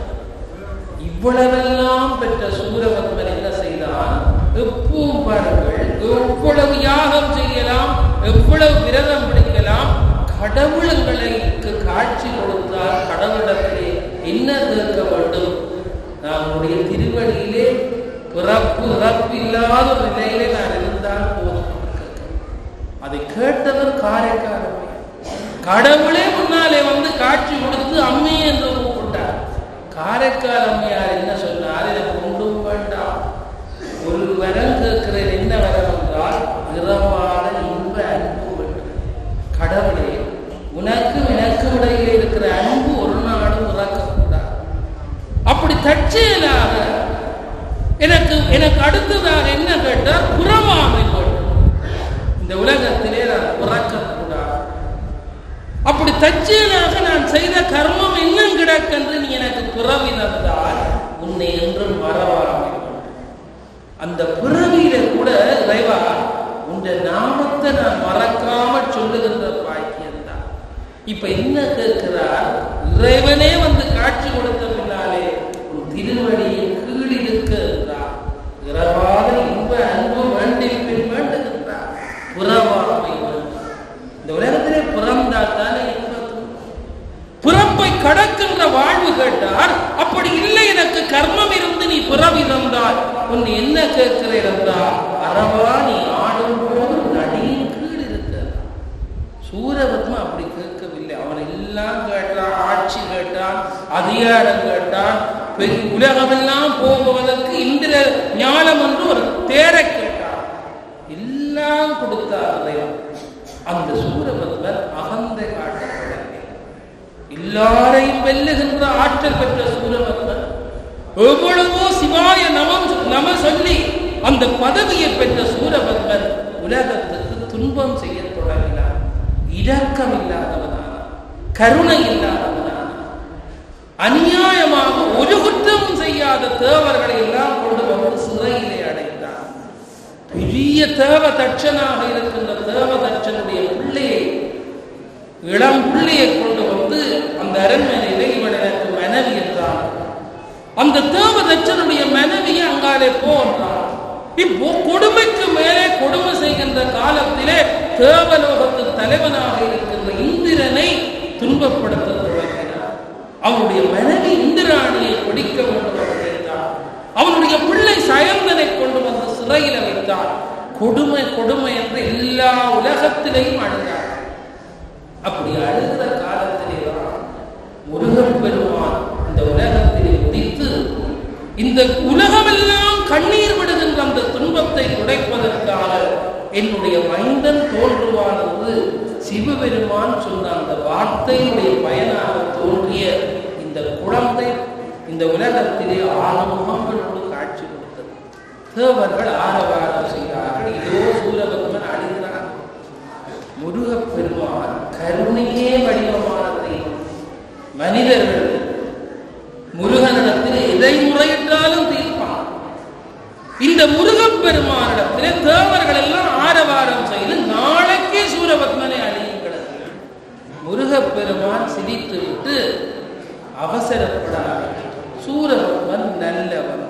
இவ்வளவெல்லாம் பெற்ற சூரபத்மன் என்ன செய்தான்? எப்பவும் பாருங்கள், எவ்வளவு யாகம் செய்யலாம், எவ்வளவு விரதம் பிடிக்கலாம், கடவுள்களுக்கு காட்சி கொடுத்தால் கடவுளிடத்திலே என்ன கேட்க வேண்டும்? நம்முடைய திருவடியிலே இறப்பில்லாத ஒரு நிலையிலே நான் இருந்தால் போதும். அதை கேட்டவர் காரைக்காரர். கடவுளே முன்னாலே வந்து காட்சி கொடுத்து அம்மே என்று கூப்பிட்டார். காரைக்கால் அம்மையார் என்ன சொன்னார்? எனக்கு ஒன்றும் வேண்டாம், ஒரு வரம் கேட்கிறேன். என்ன வரம் என்றால் இரவாத இன்ப அன்பு வேண்டும். கடவுளே, உனக்கு எனக்கு இடையிலே இருக்கிற அன்பு ஒரு நாடும் இறக்கக்கூடாது. அப்படி தற்செயலாக எனக்கு அடுத்ததாக என்ன கேட்டால் புறமாமை வேண்டும். இந்த உலகத்திலே நான் பிறக்கக்கூடாது. அப்படி தற்செயலாக நான் செய்த கர்மம் இன்னும் கிடக்கென்று நீ எனக்கு பிறவி தந்தால் உன்னை என்றும் மறவாமை. அந்த பிறவியில கூட இறைவா உன் நாமத்தை நான் மறக்காம சொல்லுகின்ற பாக்கியம் தான். இப்ப என்ன கேட்கிறார்? இறைவனே வந்து காட்சி கொடுத்த பின்னாலே உன் திருவடியை கீழிருக்க என்றார். இரவாத இன்ப அன்பு வேண்டில் பின் வேண்டுகின்றார். புறவாமை இந்த உலகத்திலே பிறந்தால் தானே பிறப்பை கடக்கின்ற வாழ்வு கேட்டார். அப்படி இல்லை, எனக்கு கர்மம் இருந்து நீ பிறவி தந்தால் உன் என்ன கேட்கிறேன் என்றால் அறவா நீ ஆடும் போது நடியின் கீழ் இருக்க. சூரபத்மன் அப்படி கேட்கவில்லை. அவன் எல்லாம் கேட்டான், ஆட்சி கேட்டான், அதிகாரம் கேட்டான், உலகமெல்லாம் போகுவதற்கு இந்திர ஞானம் என்று ஒரு தேரை கேட்டான். எல்லாம் கொடுத்தார். அந்த சூரபத்மன் அகந்தை காட்டப்படவில்லை. எல்லாரையும் வெல்லுகின்ற ஆற்றல் பெற்ற சூரபத்மன் எவ்வளவோ சிவாய நம சொல்லி அந்த பதவியை பெற்ற சூரபத்மன் உலகத்துக்கு துன்பம் செய்ய தொடங்கினார். இரக்கம் இல்லாதவனான, கருணை இல்லாதவனான, அநியாயமாக ஒரு குற்றமும் செய்யாத தேவர்களை எல்லாம் கொண்டு வந்து சிறையிலே அடைந்தார். பெரிய தேவதட்சனாக இருக்கின்ற தேவதட்சனுடைய பிள்ளையை இளம் பிள்ளையை கொண்டு வந்து அந்த அரண்மனையில இவன் எனக்கு மனைவி என்றான். அந்த தேவதச்சனுடைய மனைவியை அங்காலே போன்றான். இப்போ கொடுமைக்கு மேலே கொடுமை செய்கின்ற காலத்திலே தேவலோகத்து தலைவனாக இருக்கின்ற இந்திரனை துன்பப்படுத்த தொடங்கினார். அவனுடைய மனைவி இந்திராணியை பிடிக்க வேண்டும் என்றார். அவனுடைய பிள்ளை சயந்தனை கொண்டு வந்து சிறையில் வைத்தார். கொடுமை கொடுமை என்று எல்லா உலகத்திலேயும் அழுதார். அப்படி அழுகிற காலத்திலே முருகப்பெருமான் இந்த உலகத்திலே உதித்து இந்த உலகமெல்லாம் கண்ணீர் விடுகின்ற அந்த துன்பத்தை துடைப்பதற்காக என்னுடைய மைந்தன் தோன்றுவான் என்று சிவபெருமான் சொன்ன அந்த வார்த்தையுடைய பயனாக தோன்றிய இந்த குழந்தை இந்த உலகத்திலே ஆறுமுகங்களோடு காட்சி கொடுத்தது. தேவர்கள் ஆரவாரம் செய்தார்கள். இதோ சூரபத்மன் அழுகிறார். முருகப்பெருமான் கருணையே வடிவமான தெய்வம். மனிதர்கள் முருகனிடத்தில் எதை முறையிட்டாலும் தீர்ப்பான். இந்த முருகப்பெருமானிடத்திலே தேவர்கள் எல்லாம் ஆரவாரம் செய்து நாளைக்கே சூரபத்மனை அழியுங்கள். முருகப்பெருமான் சிரித்து விட்டு அவசரப்படாது. சூரபத்மன் நல்லவன்.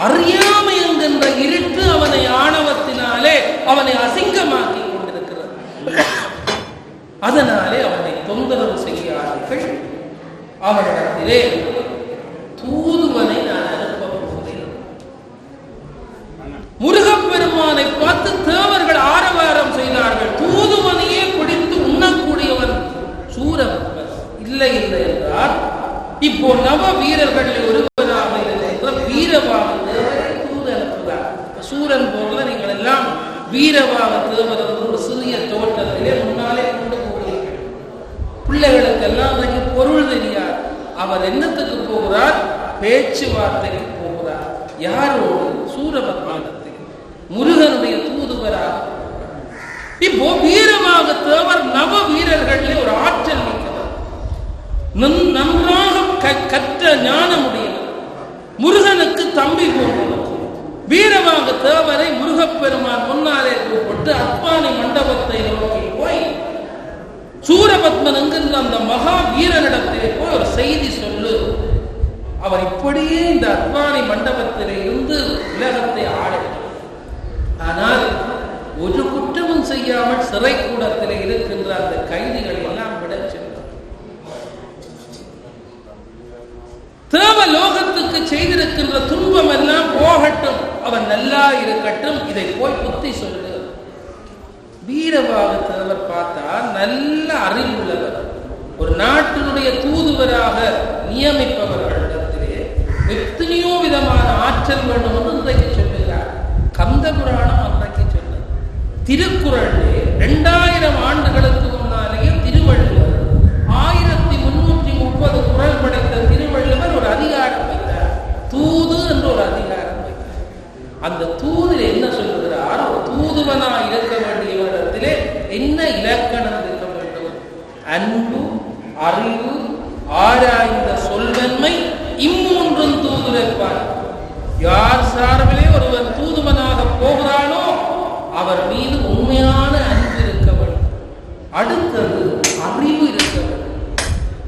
அறியாமை என்கின்ற இருட்டு அவனை ஆணவத்தினாலே அவனை அசிங்கமாக்கி கொண்டிருக்கிறது. அதனாலே அவனை தொந்தரவு செய்யாதீர்கள். அவனிடத்திலே தூதுவனை நான் அனுப்ப போகிறேன். முருகப்பெருமானை பார்த்து தேவர்கள் ஆரவாரம் செய்தார்கள். தூதுவனையே பிடித்து உண்ணக்கூடியவன் சூரபத்மன். இல்லை இல்லை என்றால் இப்போ நவ வீரர்கள் ஒருவராக இருக்கின்ற வீரவாக தேவரை தூது அனுப்புகிறார். சூரன் போல நீங்கள் எல்லாம் வீரவாக தேவர் ஒரு சிறிய தோட்டத்திலே முன்னாலே கொண்டு போகிறீர்கள். பிள்ளைகளுக்கெல்லாம் அதற்கு பொருள் தெரியாது. அவர் என்னத்துக்கு போகிறார்? பேச்சுவார்த்தைக்கு போகிறார். யாரோடு? சூரபத்மனிடத்தில், முருகனுடைய தூதுவராக. இப்போ வீரமாக தேவர் நவ வீரர்களே ஒரு ஆற்றல் மிக்கவர், நன்றாக கற்ற ஞானமுடையவர், முருகனுக்கு தம்பி போன்றவர். வீரமாக தேவரை முருகப்பெருமான் முன்னாலே கூப்பிட்டு அத்வானி மண்டபத்தை நோக்கி போய் சூரபத்மன் என்கின்ற அந்த மகா வீரனிடத்திலே போய் ஒரு செய்தி சொல்லு. அவர் இப்படியே இந்த அத்வானி மண்டபத்திலே இருந்து உலகத்தை ஆடட்டும். ஆனால் ஒரு குற்றமும் செய்யாமல் சிறை கூடத்திலே இருக்கின்ற அந்த கைதிகளை எல்லாம் விட சென்றார். தேவலோகத்துக்கு செய்திருக்கின்ற துன்பம் எல்லாம் போகட்டும், அவன் நல்லா இருக்கட்டும், இதை போய் புத்தி சொல்லு. வீரவாக தேவர் பார்த்தா நல்ல அறிவுள்ளவர். ஒரு நாட்டினுடைய தூதுவராக நியமிப்பவர்களிடத்திலே எத்தனையோ விதமான ஆற்றல் வேண்டும் என்று இன்றைக்கு சொல்லுகிறார். கந்த புராணம் அன்றைக்கு சொன்னது. திருக்குறளே 2000 ஆண்டுகளுக்கு முன்னாலேயே திருவள்ளுவர் 1330 குறள் படைத்த திருவள்ளுவர் ஒரு அதிகாரம் வைத்தார். தூது என்று ஒரு அதிகாரம் வைத்தார். அந்த தூதில் என்ன சொல்லுகிறார்? தூதுவனா இருக்க வேண்டியவரிடத்திலே என்ன இலக்கணம் இருக்க வேண்டும்? அன்பு, அறிவு, ஆராய்ந்த சொல்வன்மை, இம்மூன்றும் தூதுரைப்பார். யார் சார்பிலே ஒருவர் தூதுவனாக போகிறானோ அவர் மீது உண்மையான அன்பு இருக்க வேண்டும். அடுத்தது அறிவு இருக்க வேண்டும்.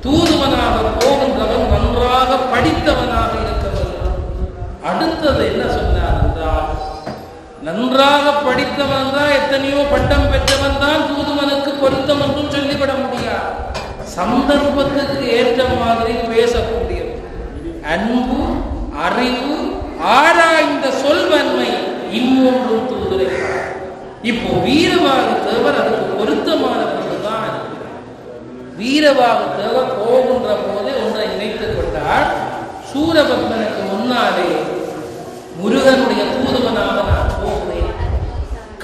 தூதுவனாக போகின்றவன் நன்றாக படித்தவனாக இருக்க வேண்டும். அடுத்தது என்ன சொன்னார் என்றால், நன்றாக படித்தவன் தான், எத்தனையோ பட்டம் பெற்றவன் தான் தூதுவனுக்கு பொருத்தம் என்றும் சொல்லிவிட முடியாது. சந்தர்ப்பத்துக்கு ஏற்ற மாதிரி பேசக்கூடிய அன்பு, அறிவு, ஆராய்ந்த சொல்வன்மை, இம்மூன்றும் தூதுரைப்பார். இப்போ வீரவாக தேவர் அதுக்கு பொருத்தமானவர்கள் தான். வீரவாக தேவர் போகின்ற போதே ஒன்றை நினைத்துக் கொண்டார். சூரபத்மனுக்கு முன்னாலே முருகனுடைய தூதுவனாக நான் போகிறேன்.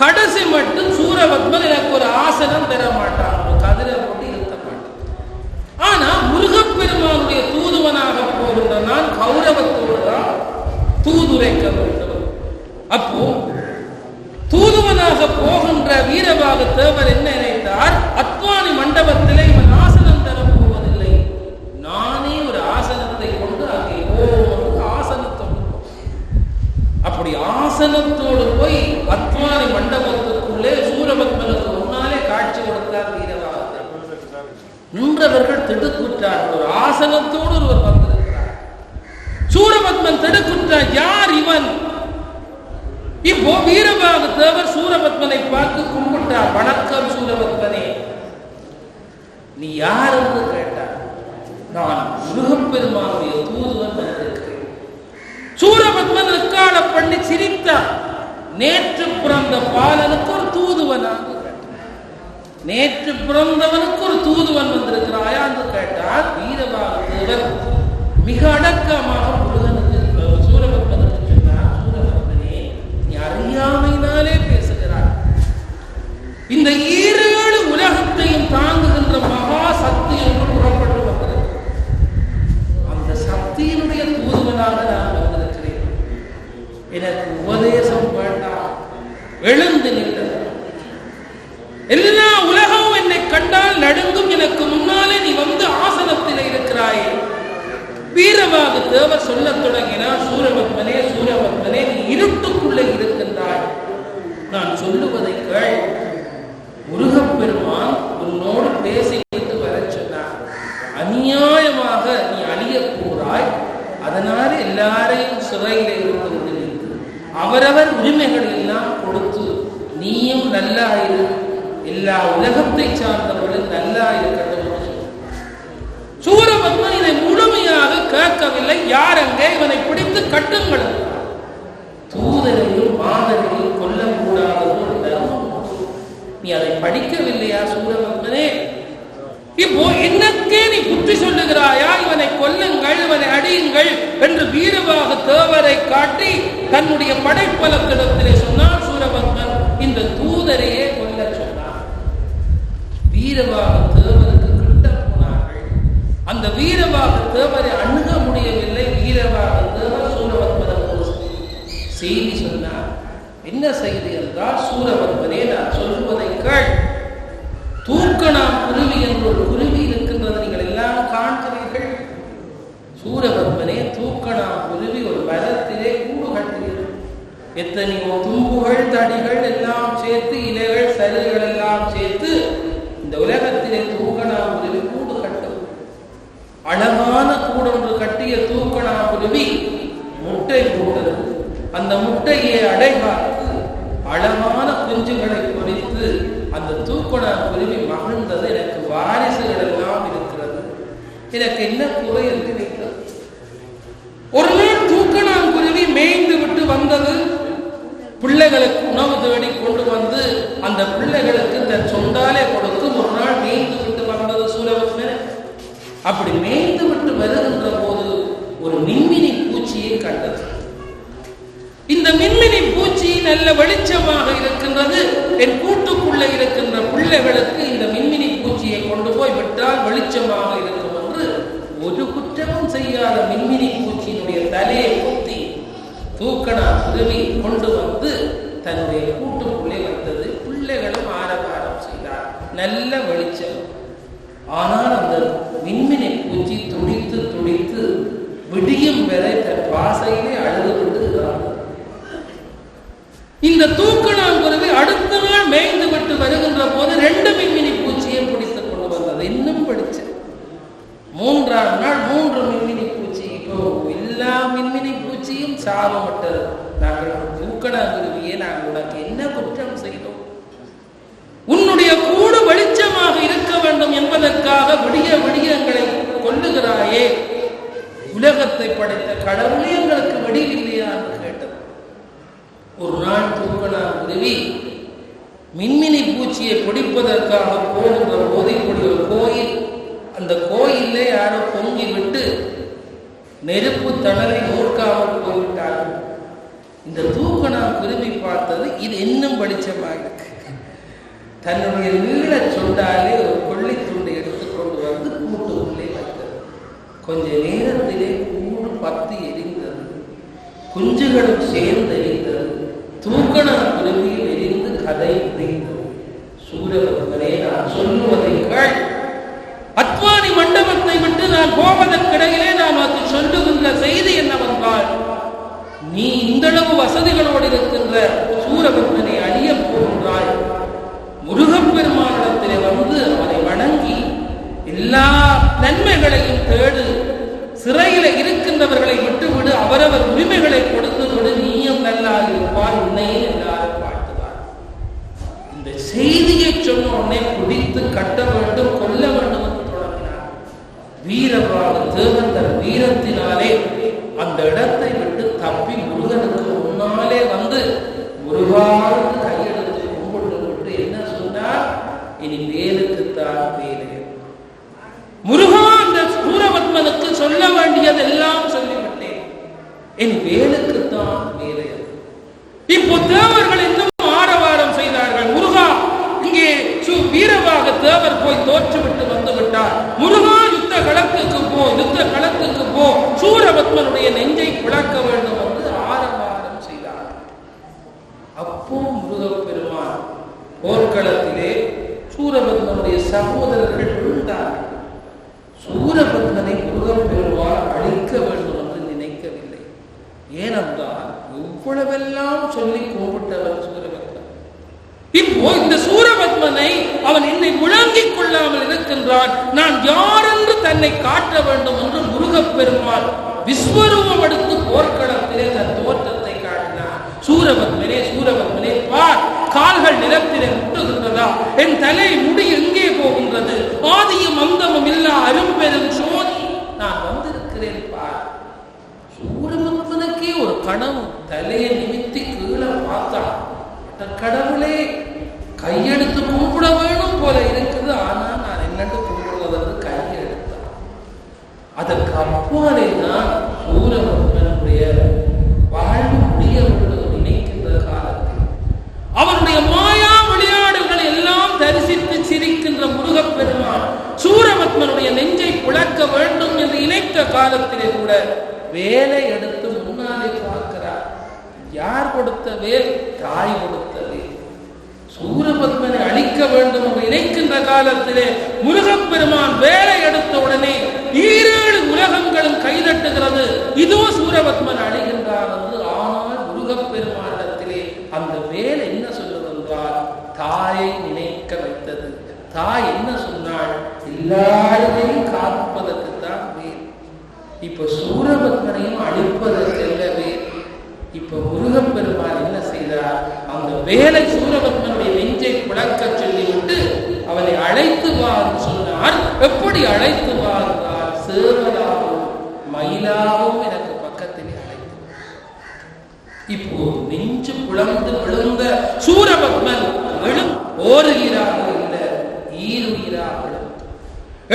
கடைசி மட்டும் சூரபத்மன் எனக்கு ஒரு ஆசனம் தர மாட்டான், ஒரு கதிரை போட்டு இருக்க மாட்டான். ஆனா முருகப்பெருமானுடைய தூதுவனாக போகின்ற நான் கௌரவத்தோடு தான் தூதுரைக்க வேண்டும். அப்போ தூதுவனாக போகின்ற வீரவாக தேவர் என்ன நினைத்தார்? அத்வானி மண்டபத்திலே இவன் ஆசனம் தரப் போவதில்லை, நானே ஒரு ஆசனத்தை கொண்டு அங்கே ஆசனத்தோடு, அப்படி ஆசனத்தோடு போய் அத்வானி மண்டபத்துக்குள்ளே சூரபத்மனுக்கு முன்னாலே காட்சி கொடுத்தார் வீரவாக. திடுக்குற்றார். ஒரு ஆசனத்தோடு ஒருவர் வந்திருக்கிறார். சூரபத்மன் திடுக்குற்றார். யார் இவன்? இப்போ வீரபாக தேவர் சூரபத்மனை பார்த்து கும்பிட்டார். வணக்கம் சூரபத்மனே, நீ யார் என்று கேட்டார். நான் முருகப்பெருமானுடைய தூதுவன் வந்திருக்கிறேன். சூரபத்மன் எக்கால பண்ணி சிரித்தார். நேற்று பிறந்த பாலனுக்கு ஒரு தூதுவனாக கேட்டார். நேற்று பிறந்தவனுக்கு ஒரு தூதுவன் வந்திருக்கிறாயா என்று கேட்டார். வீரபாக தேவர் மிக அடக்கமாக முருகனுக்கு சூரபத்மனுக்கு சொன்னார், சூரபத்மனே, நீ அறியாமையினாலே பேசுகிறார். இந்த 7 உலகத்தையும் தாங்குகின்ற மகா சக்தி என்று புறப்பட்டு வந்திருக்கிறது. அந்த சக்தியினுடைய தூதுவனாக நான் வந்திருக்கிறேன். எனக்கு உபதேசம் வேண்டாம். எழுந்து நின்றது. எல்லா உலகமும் என்னை கண்டால் நடுங்கும். எனக்கு முன்னாலே நீ வந்து ஆசனத்தில் இருக்கிறாயே. வீரபாக தேவர் சொல்லத் தொடங்கினார், சூரபத்மனே, சூரபத்மனே, நீ இருட்டுக்குள்ளே இருக்கின்றாய். நான் சொல்லுவதை கேள். முருகப்பெருமான் உன்னோடு பேசிவிட்டு வர சொன்னார். அநியாயமாக நீ அழிய கூறாய். அதனால எல்லாரையும் சிறையில் இருந்து விடுவித்து அவரவர் உரிமைகள் எல்லாம் கொடுத்து நீயும் நல்லா இரு, எல்லா உலகத்தை சார்ந்தவர்கள் நல்லா இருக்கட்டும். சூரபத்மன் இதை முழுமையாக கேட்கவில்லை. யார் அங்கே? இவனை பிடித்து கட்டுங்கள். தூதரையும் மாதரையும் கொல்லக்கூடாது. நீ அதை படிக்கவில்லையா சூரபத்மனே? இப்போ என்னக்கே நீ புத்தி சொல்லுகிறாயா? இவனை கொல்லுங்கள், இவனை அடியுங்கள் என்று வீரபாக தேவரை காட்டி தன்னுடைய படைப்பலத்திடத்திலே சொன்னார் சூரபத்மன். இந்த தூதரையே கொல்ல சொன்னார். வீரபாக தேவருக்கு கிட்ட போனார்கள். அந்த வீரபாக தேவரை அணுக முடியவில்லை. வீரபாக தேவர் சூரபத்மனுக்கு செய்தி சொன்னார். என்ன செய்தி என்றால், சூரபத்மனே, நான் சொல்லுவதை கேள். தூக்கணாம் குருவி என்ற ஒரு குருவி இருக்கின்றது, நீங்கள் எல்லாம் காண்கிறீர்கள். சூரபத்மனே, தூக்கணாம் குருவி ஒரு மரத்திலே கூடு கட்டுகிறது. எத்தனையோ தும்புகள், தடிகள் எல்லாம் சேர்த்து, இலைகள், சருகுகள் எல்லாம் சேர்த்து இந்த உலகத்திலே தூக்கணாம் குருவி கூடு கட்டும். அழகான கூடொன்று கட்டிய தூக்கணாம் குருவி முட்டை போட்டது. அந்த முட்டையை அடைகாத்து அழகான குஞ்சுகளை பொறித்து அந்த தூக்கணாம் குருவி மகிழ்ந்தது. எனக்கு வாரிசுகள் எல்லாம் இருக்கிறது, எனக்கு என்ன குறை என்று நினைக்கிறது. ஒரு நாள் தூக்கணாம் குருவி மேய்ந்து விட்டு வந்தது. பிள்ளைகளுக்கு உணவு தேடி கொண்டு வந்து அந்த பிள்ளைகளுக்கு தன் சொந்தாலே கொடுத்து ஒரு நாள் மேய்ந்து விட்டு வந்தது சூரபத்மன். அப்படி மேய்ந்து விட்டு வருகின்ற போது ஒரு மின்மினி பூச்சியை கண்டது. இந்த மின்மினி பூச்சி நல்ல வெளிச்சமாக இருக்கின்றது. என் கூட்டுக்குள்ளே இருக்கின்ற பிள்ளைகளுக்கு இந்த மின்மினி பூச்சியை கொண்டு போய் விட்டால் வெளிச்சமாக இருக்கும் என்று ஒரு குற்றமும் செய்யாத மின்மினி பூச்சியினுடைய தலையை குத்தி தூக்கணாம் குருவி கொண்டு வந்து தன்னுடைய கூட்டுக்குள்ளே வந்தது. பிள்ளைகளும் ஆரவாரம் செய்தார். நல்ல வெளிச்சம். ஆனால் அந்த மின்மினி பூச்சி துடித்து துடித்து விடியும் வரை தன் வாசையிலே அழுது விட்டு இருந்தார். இந்த தூக்கணாம் குருவி அடுத்த நாள் மேய்ந்து விட்டு வருகின்ற போது 2 மின்மினி பூச்சியை பிடித்துக் கொண்டு வந்தது. இன்னும் படிச்சு 3ஆம் நாள் 3 மின்மினி பூச்சி. இப்போ எல்லா மின்மினி பூச்சியும் சாபப்பட்டது. நாங்கள் தூக்கணாம் குருவியே, நாங்கள் உனக்கு என்ன குற்றம் செய்தோம்? உன்னுடைய கூடு வெளிச்சமாக இருக்க வேண்டும் என்பதற்காக விடிய விடிய எங்களை கொல்லுகிறாயே. உலகத்தை படைத்த கடவுளே எங்களுக்கு விடிவில்லையா என்று கேட்டது. ஒரு நாள் தூக்கணாம் குருவி மின்மினி பூச்சியை பிடிப்பதற்காக போகின்ற போது இப்படி ஒரு கோயில், அந்த கோயிலே யாரோ பொங்கி விட்டு நெருப்பு தணலை நோக்காமல் போய்விட்டார்கள். இந்த தூக்கணாம் குருவி பார்த்தது, இது இன்னும் வெளிச்சமாக இருக்கு. தன்னுடைய நீள சொண்டாலே ஒரு கொள்ளை துண்டை எடுத்துக்கொண்டு வந்து கூட்டுக்குள்ளே வைத்தது. கொஞ்ச நேரத்திலே கூடு பத்தி எரிந்தது. குஞ்சுகளும் சேர்ந்து எரிந்தது. தூக்கணாம் குருவியில் எரிந்து கதை முடிந்தது. சூரபத்மனே, நான் சொல்லுவதை கேள். அத்வானி மண்டபத்தை விட்டு நான் போவதற்கிடையிலே நாம் அது சொல்லுகின்ற செய்தி என்னவென்றால், நீ இந்தளவு வசதிகளோடு இருக்கின்ற சூரபத்மனை அழிய போகின்றாய். முருகப்பெருமானிடத்திலே வந்து அவனை வணங்கி எல்லா நன்மைகளையும் தேடு, சிறையில இருக்கின்றவர்களை விட்டுவிடு, அவரவர் உரிமைகளை கொடுத்து விடு, நீயும் நல்லா இருப்பார், உன்னையும் எல்லாரும் வாழ்த்துவார். இந்த செய்தியை சொன்ன உடனே குடித்து கட்ட வேண்டும், கொல்ல வேண்டும் என்று தொடங்கினார். வீரவாக தேவன் தன் வீரத்தினாலே அந்த இடத்தை விட்டு தப்பி முருகனுக்கு முன்னாலே வந்து முருகாவுக்கு கையெடுத்து கும்பிட்டு விட்டு என்ன சொன்னார்? இனி வேலுக்குத்தான் வேலை. முருகா, அந்த சூரபத்மனுக்கு சொல்ல வேண்டியதெல்லாம் சொல்லிவிட்டேன், என் வேலுக்குத்தான் வேலை. இப்போ தேவர்கள் இன்னும் ஆரவாரம் செய்தார்கள். முருகா, இங்கே வீரவாக தேவர் போய் தோற்றுவிட்டு வந்து விட்டார். முருகா, யுத்த களத்துக்கு போ, யுத்த களத்துக்கு போ, சூரபத்மனுடைய நெஞ்சை பிளக்க வேண்டும் என்று ஆரவாரம் செய்தார். அப்போ முருகப்பெருமான் போர்க்களத்திலே சூரபத்மனுடைய சகோதரர்கள் விழுந்தார்கள். சூரபத்மனை முருகப்பெருமான் அழிக்க வேண்டும் என்று நினைக்கவில்லை. ஏனென்றால் இவ்வளவெல்லாம் சொல்லி கும்பிட்டவர் சூரபத்மன். இப்போ இந்த சூரபத்மனை அவன் என்னை விளங்கிக் கொள்ளாமல் இருக்கின்றான், நான் யார் என்று தன்னை காட்ட வேண்டும் என்று முருகப்பெருமான் விஸ்வரூபம் எடுத்து போர்க்களத்திலே தன் தோற்றத்தை காட்டினார். சூரபத்மனே, சூரபத்மனே, பார், கால்கள் நிலத்திலே முட்டுகின்றதா? என் தலை முடி எங்கே போகின்றது? ஆதியும் அந்தமும் இல்லா அரும்பெரும் சோதி நான் வந்திருக்கிறேன் பார். சூரபத்மனுக்கே ஒரு கனவு. தலையை நிமித்தி கீழே பார்த்தான். கடவுளே, கையெடுத்து கும்பிட வேணும் போல இருக்குது, ஆனா நான் என்னட்டு கும்பிடுவதற்கு கையெடுத்தான். அதற்கு அப்பாலே தான் சூரபத்மனுடைய வாழ்வு முடிய வேண்டும் நினைக்கின்ற காலத்தில் அவருடைய மாயா விளையாடுகளை எல்லாம் தரிசித்து சிரிக்கின்ற முருகப்பெருமான் சூரபத்மனுடைய நெஞ்சை புழக்க வேண்டும் என்று நினைத்த காலத்திலே கூட வேலை எடுத்து முன்னாலே பார்க்கிறார். யார் கொடுத்த வேல்? தாய் கொடுத்த வேல். சூரபத்மனை அழிக்க வேண்டும் என்று நினைக்கின்ற காலத்திலே முருகப்பெருமான் வேலை எடுத்த உடனே 7 உலகங்களும் கைதட்டுகிறது. இதோ சூரபத்மன் அழிகின்றார் என்று. ஆனால் முருகப்பெருமானிடத்திலே அந்த வேல் என்ன சொல்லுவது என்றால், தாயை நினைக்க வைத்தது. தாய் என்ன சொன்னாள்? எல்லாரையும் காப்பதற்கு தான் வேல். இப்ப சூரபத்மனையும் அழிப்பதற்கு வேல். இப்ப முருகப்பெருமான் என்ன செய்தார்? அந்த வேலை சூரபத்மனுடைய நெஞ்சை பிளக்க சொல்லிவிட்டு அவனை அழைத்து வார் சொன்னார். எப்படி அழைத்து வாழ்ந்தார்? சேவலாகவும் மயிலாகவும் எனக்கு பக்கத்திலே அழைத்து. இப்போ நெஞ்சு புலந்து விழுந்த சூரபத்மன் ஓருயிராக இல்ல, ஈருயிராக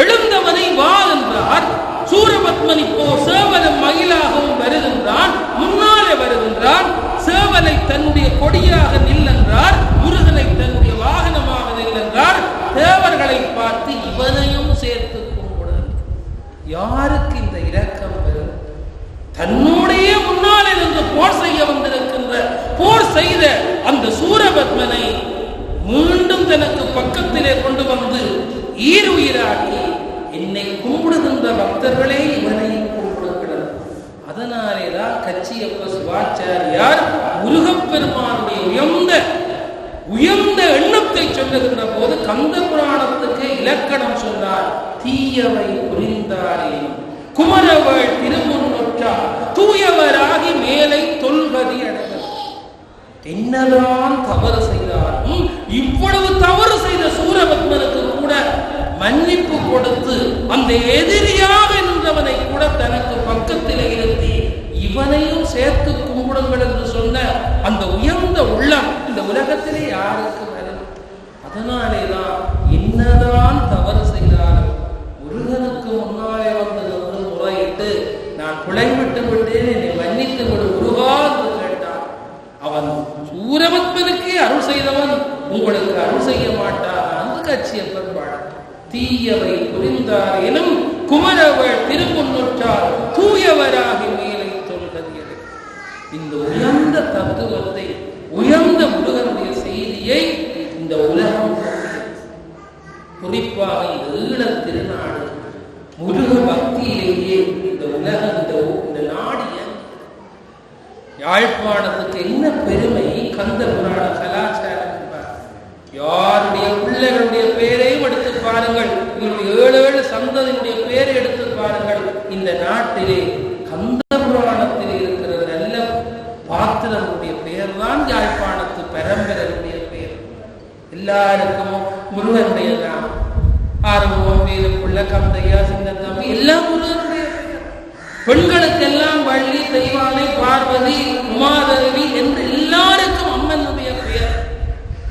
எழுந்தவனை வா என்றார். சூரபத்மன் இப்போ சேவலும் மயிலாகவும் வருகின்றான். முன்னாலே வருகின்றான். சேவலை தன்னுடைய கொடியாக நில்லென்றார், முருகனை தன்னுடைய வாகனமாக நில்லென்றார். தேவர்களை பார்த்து இவனையும் சேர்த்து கும்பிடுங்கள். யாருக்கு இந்த இரக்கம் வரும்? தன்னுடைய முன்னாலே இருந்து போர் செய்ய வந்திருக்கின்ற, போர் செய்த அந்த சூரபத்மனை மீண்டும் தனக்கு பக்கத்திலே கொண்டு வந்து ஈருயிராக்கி என்னை கும்பிடுகின்ற பக்தர்களே இவனையும் கும்பிடுகிறார். அதனாலேதான் கச்சியப்ப சிவாச்சாரியார் முருகப்பெருமானுடைய உயர்ந்த எண்ணத்தை சொல்லுகின்ற போது கந்த புராணத்துக்கு இலக்கணம் சொன்னார். தீயவை புரிந்தாரே குமரவள் திருமுன்னொற்றார் தூயவராகி மேலை தொல்கதி அடைவர். என்னதான் தவறு செய்தாலும் இவ்வளவு தவறு செய்த சூரபத்மனுக்கு கூட மன்னிப்பு கொடுத்து அந்த எதிரியாக நின்றவனை கூட தனக்கு பக்கத்தில் இருத்தி இவனையும் சேர்த்து கும்பிடுங்கள் என்று சொன்ன அந்த உயர்ந்த உள்ளம் இந்த உலகத்திலே யாருக்கு வரும்? அதனாலேதான் என்னதான் தவறு செய்தாலும் முருகனுக்கு முன்னாலே வந்து முறையிட்டு நான் பிழைவிட்டு விட்டேன், என்னை மன்னித்து விடு முருகா என்று கேட்டான். அவன் சூரபத்மனுக்கே அருள் செய்தவன் உங்களுக்கு அருள் செய்ய மாட்டான் என்று கச்சியப்பன் பாட. தீயவை புரிந்தார் எனும் குமரவள் திருமுன்னொற்றார் தூயவராகி மேலை தொல்கதியது. இந்த உயர்ந்த தத்துவத்தை, உயர்ந்த முருகனுடைய செய்தியை இந்த உலகம் குறிப்பாக இந்த ஈழத் திருநாடு முருக பக்தியிலேயே இந்த உலகம் இந்த நாடு யாழ்ப்பாணத்துக்கு என்ன பெருமை! கந்த புராண கலாச்சாரம். யாருடைய பிள்ளைகளுடைய பெயரையும் எடுத்து பாருங்கள். 7 பேரை எடுத்து பாருங்கள். இந்த நாட்டிலே கந்த புராணத்தில் இருக்கிற நல்ல பாத்திரனுடைய பெயர் தான் யாழ்ப்பாணத்து பரம்பரையுடைய பெயர். எல்லாருக்கும் முருகனுடைய தான் ஆறுமுகம், வீரப்புள்ள, கந்தையா, சின்னத்தம்பி எல்லாம் முருகனுடைய பெயர். பெண்களுக்கெல்லாம் வள்ளி, தெய்வானை, பார்வதி, உமாதேவி என்று எல்லாருக்கும் அம்மனுடைய பெயர்.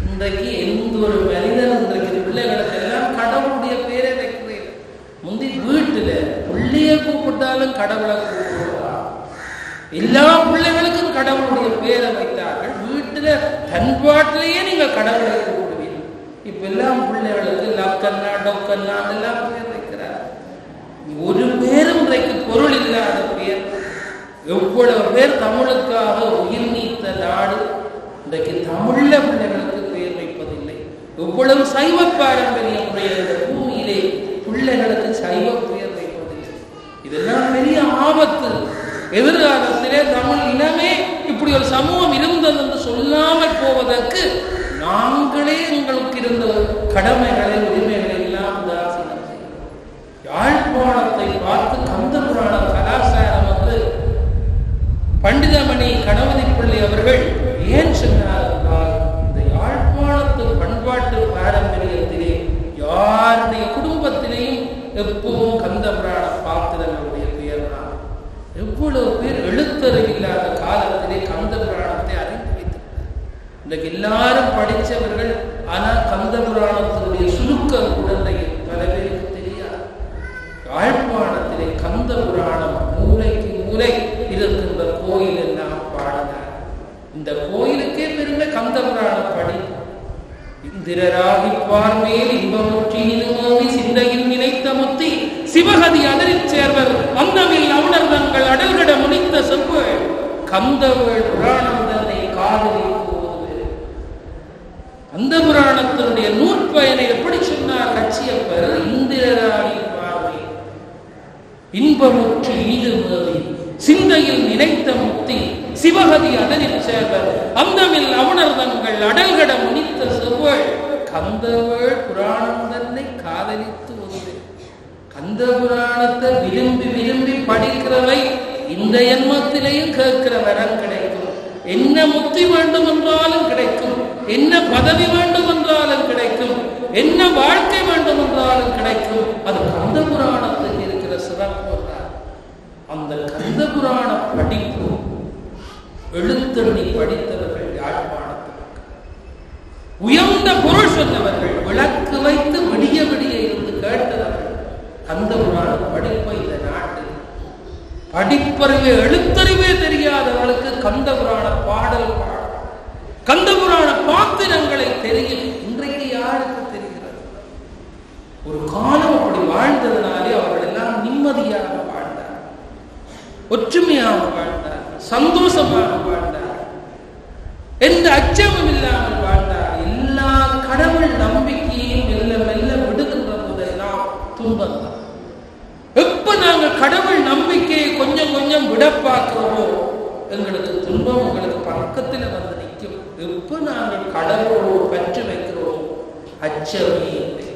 இன்றைக்கு எந்த ஒரு மனிதன் இன்றைக்கு பிள்ளைகளுக்கு எல்லாம் கடவுளுடைய பேரை வைக்கிறேன். முந்தி வீட்டுல பிள்ளைய கூப்பிட்டாலும் கடவுளை கூப்பிடுவார். எல்லா பிள்ளைகளுக்கும் கடவுளுடைய பேரை வைத்தார்கள். வீட்டுல பண்பாட்டிலேயே நீங்கள் கடவுளை கூப்பிடுவீங்க. இப்ப எல்லாம் பிள்ளைகளுக்கு லக்கண்ணா, டொக்கண்ணா எல்லாம் பேர் வைக்கிறார். ஒரு பேரும் இன்றைக்கு பொருள் இல்லாத பேர். எவ்வளவு பேர் தமிழுக்காக உயிர் நீத்த நாடு. இன்றைக்கு தமிழ்ல பிள்ளைகளுக்கு பேர் வைப்பதில்லை. எவ்வளவு சைவ பாரம்பரியமுடைய இந்த பூமியிலே பிள்ளைகளுக்கு சைவ பெயர் வைப்பதில்லை. இதெல்லாம் பெரிய ஆபத்து. எதிர்காலத்திலே தமிழ் இனமே இப்படி ஒரு சமூகம் இருந்தது என்று சொல்லாமல் போவதற்கு நாங்களே எங்களுக்கு இருந்த கடமைகளை, உரிமைகளை எல்லாம் உதாசீனம் செய்கிறோம். யாழ்ப்பாணத்தை பார்த்து கந்த புராண கலாச்சாரம் வந்து பண்டிதமணி கணபதி பிள்ளை அவர்கள் ஏன் சொன்னார் என்றால், இந்த யாழ்ப்பாணத்து பண்பாட்டு பாரம்பரியத்திலே யாருடைய குடும்பத்திலேயும் எப்பவும் கந்த புராண பாத்திரங்களுடைய பெயர் தான். எவ்வளவு பேர் எழுத்தறிவில்லாத காலத்திலே கந்த புராணத்தை அறிந்து வைத்திருக்கிறார். இன்றைக்கு எல்லாரும் படித்தவர்கள், ஆனால் கந்த புராணத்தினுடைய சுருக்கம் கூட பல பேருக்கு தெரியாது. யாழ்ப்பாணத்திலே கந்த புராணம் மூளைக்கு மூளை இருக்கின்ற கோயில் எல்லாம் பாடினார். இந்த கோயிலுக்கே பெருமை கந்த புராணம் படி. இந்திரராகி பார்மேல் இன்பமுற்றி இனுமோவி சிந்தையில் நினைத்த முத்தி சிவகதி அதரிச் சேர்வர் அந்தமில் அவுணர் தங்கள் அடல்கட முடித்த செவ்வேள் கந்தவேள் புராணம் தன்னை காதலித்து ஓதுவேன். கந்த புராணத்தினுடைய நூற்பயனை எப்படி சொன்னார் கச்சியப்பர்? இந்திரராகி பார்வை இன்பமுற்றி ஈடுமேவி சிந்தையில் நினைத்த முத்தி சிவகதி அதனில் சேர்வர் அந்தமில் அவுணர் தங்கள் அடல்கட முடித்த செவ்வேள் கந்தவேள் புராணம் தன்னை காதலித்து ஓதுவேன். கந்த புராணத்தை விரும்பி விரும்பி படிக்கிறவை இந்த ஜன்மத்திலேயும் கேட்கிற வரம் கிடைக்கும். என்ன முக்தி வேண்டும் என்றாலும் கிடைக்கும், என்ன பதவி வேண்டும் என்றாலும் கிடைக்கும், என்ன வாழ்க்கை வேண்டும் என்றாலும் கிடைக்கும். அது கந்த புராணத்தில் இருக்கிற சிறப்பு. அந்த கந்த புராண படிப்பு எழுத்தெண்ணி படித்தவர்கள் யாழ்ப்பாணத்தில் உயர்ந்த பொருள் சொன்னவர்கள், விளக்கு வைத்து விடிய விடிய இருந்து கேட்டவர்கள். கந்த புராண படிப்பை இந்த நாட்டில் படிப்பறிவே எழுத்தறிவே தெரியாதவர்களுக்கு கந்த புராண பாடல் பாடும், கந்த புராண பாத்திரங்களை தெரியும். இன்றைக்கு யாருக்கு தெரிகிறது? ஒரு காலம் அப்படி வாழ்ந்ததுனாலே அவர்கள் எல்லாம் நிம்மதியாக வாழ்ந்தார், ஒற்றுமையாக வாழ்ந்தார், சந்தோஷமாக வாழ்ந்தார், எந்த அச்சமும் இல்லாமல் வாழ்ந்தார். எல்லா கடவுள் நம்பிக்கையும் மெல்ல மெல்ல விடுகின்ற போதெல்லாம் துன்பம் தான். எப்ப நாங்கள் கடவுள் நம்பிக்கையை கொஞ்சம் கொஞ்சம் விட பார்க்கிறோமோ எங்களுக்கு துன்பம் உங்களுக்கு பக்கத்தில் வந்து நிற்கும். எப்ப நாங்கள் கடவுளோடு பற்று வைக்கிறோமோ அச்சமே இல்லை.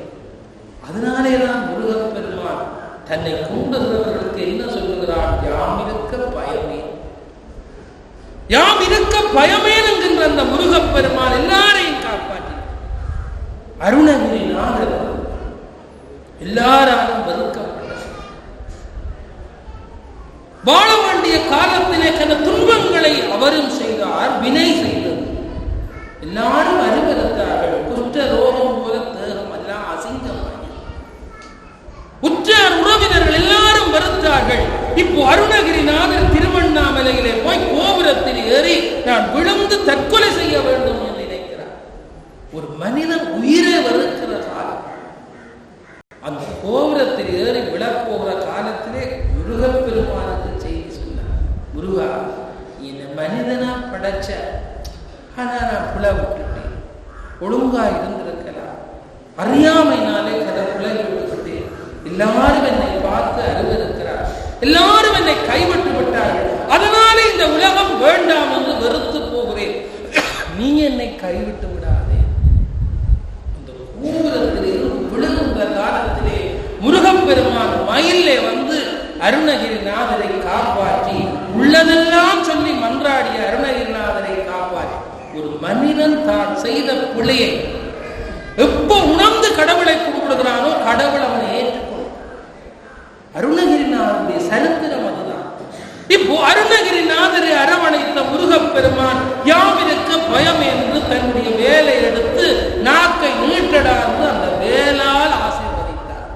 அதனாலேதான் முருகப்பெருமான் தன்னை கூண்டுகிறவர்களுக்கு என்ன சொல்லுகிறான்? யாம் இருக்க பயமே, யாம் இருக்க பயமேன் என்கின்ற அந்த முருகப்பெருமான் எல்லாரையும் காப்பாற்றி அருணகிரிநாதர் எல்லாராலும் வெறுக்கப்பட்டார். வாழ வேண்டிய காலத்திலே கண்ட துன்பங்களை அவரும் செய்தார், வினை செய்தது. எல்லாரும் அறிவறுத்தார்கள். குற்ற ரோகம் போல தேகம் எல்லாம் அசிங்கமாய் உற்றார் உறவினர்கள் எல்லாரும் வருத்தார்கள். இப்போ அருணகிரிநாதர் திருவண்ணாமலையிலே போய் கோபுரத்தில் ஏறி நான் விழுந்து தற்கொலை செய்ய வேண்டும் என்று நினைக்கிறார். ஒரு மனிதன் உயிரை வெறுக்கிற காலம். அந்த கோபுரத்தில் ஏறி விழப்போகிற காலத்திலே முருகப்பெருமானுக்கு செய்தி சொன்னார். முருகா, என்னை மனிதனா படைச்ச, ஆனா நான் புல விட்டுட்டேன், ஒழுங்கா இருந்திருக்கலாம், அறியாமைனாலே கதை புலை விட்டுவிட்டேன். எல்லாரும் என்னை பார்த்து அறிவிருக்கிறார், எல்லாரும் என்னை கைவிட்டு விட்டார்கள், அதனாலே இந்த உலகம் வேண்டாம் என்று வெறுத்து போகிறேன். நீ என்னை கைவிட்டு விடாதே. அந்த கோபுரத்திலே விழுகின்ற காலத்திலே முருகப்பெருமான் மயிலே வந்து அருணகிரிநாதரை காப்பாற்றி உள்ளதெல்லாம் சொல்லி மன்றாடிய அருணகிரிநாதரை காப்பாற்றி ஒரு மனிதன் தான் செய்த பிழையை எப்போ உணர்ந்து கடவுளை கும்பிடுகிறானோ கடவுள் அவனை ஏற்றுக்கொள்ளும். அருணகிரிநாதருடைய சரித்திரம் அதுதான். இப்போ அருணகிரிநாதரை அரவணைத்த முருகப்பெருமான் யாவிருக்க பயம் என்று தன்னுடைய வேலை எடுத்து நாக்கை நீட்டடார்ந்து அந்த வேலால் ஆசீர்வதித்தார்.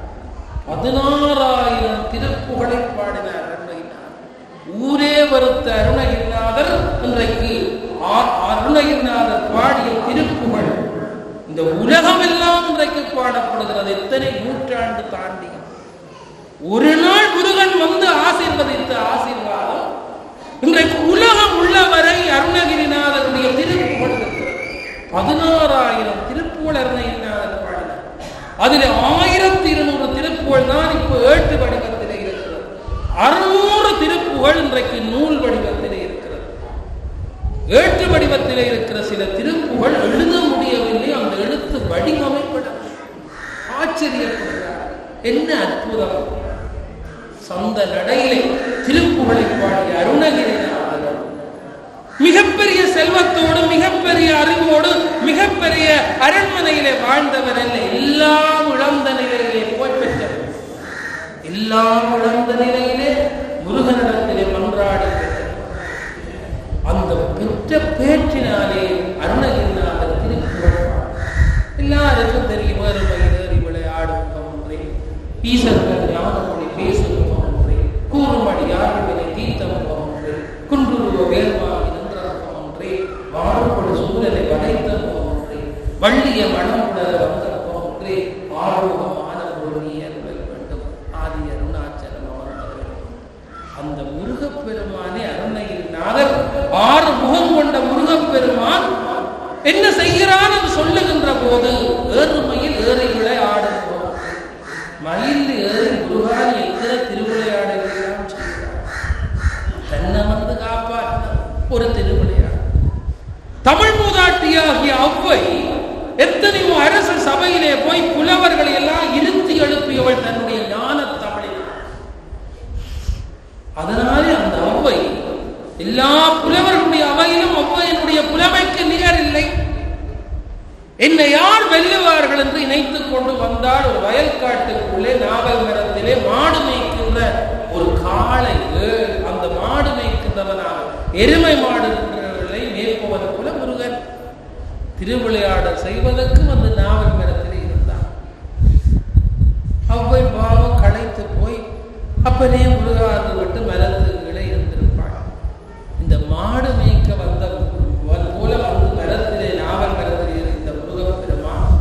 16,000 திருப்புகழை பாடினார் அருணகிரிநாதர். ஊரே வருத்த அருணகிரிநாதர் இன்றைக்கு அருணகிரிநாதர் பாடிய திருப்புகழ் இந்த உலகமெல்லாம் இன்றைக்கு பாடப்படுகிறது. எத்தனை நூற்றாண்டு தாண்டி ஒரு நாள் முருகன் வந்து ஆசீர்வதித்த ஆசீர்வாதம் இன்றைக்கு உலகம் உள்ளவரை அருணகிரிநாதருடைய திருப்புகழ் 16,000 திருப்புகழ் அருணகிரிநாதர் பாடினார். அதில் 1200 திருப்புகழ் தான் இப்போ ஏட்டு வடிவத்திலே இருக்கிறது. 600 திருப்புகழ் இன்றைக்கு நூல் வடிவத்திலே இருக்கிறது. ஏட்டு வடிவத்திலே இருக்கிற சில திருப்புகழ் எழுத முடியவில்லை, அந்த எழுத்து வடிவமைப்பட ஆச்சரியப்படுகிறார். என்ன அற்புதம்! சொந்த நடையிலே திருப்புகழை பாடிய அருணகிரிநாதர் மிகப்பெரிய செல்வத்தோடு மிகப்பெரிய அறிவோடு மிகப்பெரிய அரண்மனையிலே வாழ்ந்தவர் அல்ல. எல்லாம் இழந்த நிலையிலே போய் பெற்றவர். எல்லாம் இழந்த நிலையிலே முருகனிடத்திலே மன்றாடி அந்த பெற்ற பேற்றினாலே அருணகிரிநாதர் திருப்புகழ் எல்லாருக்கும் தெரியும். ஏறி விளையாடும் ஒன்றே, ஈசர்கள் ஞானமொழி பேசும் ஒன்றே, கூறுமடி யாருவினை தீர்த்தம் ஒன்றே, குன்றுருவ வேல்வாகி நின்றகம் ஒன்றே, வாழும்படு சூழலை வளைத்த ஒன்றே, வள்ளிய மனமுடர வந்த ஒன்றே, ஆரோகமான ஒரு நீயர்வை வேண்டும் ஆதி அருணாச்சலம் அமர்ந்த. அந்த முருகப்பெருமானே அருணகிரிநாதர் 6 முகம் கொண்ட முருகப்பெருமான் என்ன செய்கிறான் என்று சொல்லுகின்ற போது ஏறுமையில் ஏறி விளையாடும் மயில் ஏறி முருகான் என்கிற திருவிளையாடலாம் செய்கிறார். தன்னை வந்து காப்பாற்ற ஒரு திருவிளையாடு. தமிழ் மூதாட்டியாகிய அவ்வை எத்தனையோ அரச சபையிலே போய் புலவர்களை எல்லாம் இருத்தி எழுப்பியவள் தன்னுடைய ஞான தமிழில். அதனாலே அந்த அவ்வை எல்லா புலவர்களுடைய அவையிலும் அவ்வையினுடைய புலமைக்கு நிகர் இல்லை. என்னை யார் வெல்லுவார்கள் என்று இணைத்துக் கொண்டு வந்தால் ஒரு வயல்காட்டுக்குள்ளே நாவல் மரத்திலே மாடு மேய்க்கின்ற ஒரு காளை, அந்த மாடு மேய்க்கின்றவனாக எருமை மாடுகளை மேய்ப்பவன் போல முருகன் திருவிளையாடல் செய்வதற்கு அந்த நாவல் மரத்திலே இருந்தான். அவ்வை பாவம் களைத்து போய் அப்பனே முருகாது விட்டு மரத்துகளை இருந்திருப்பாள். இந்த மாடு மேய்க்க வந்த போல வந்து மரத்திலே நாவல் மரத்திலே இருந்த முருகப்பெருமான்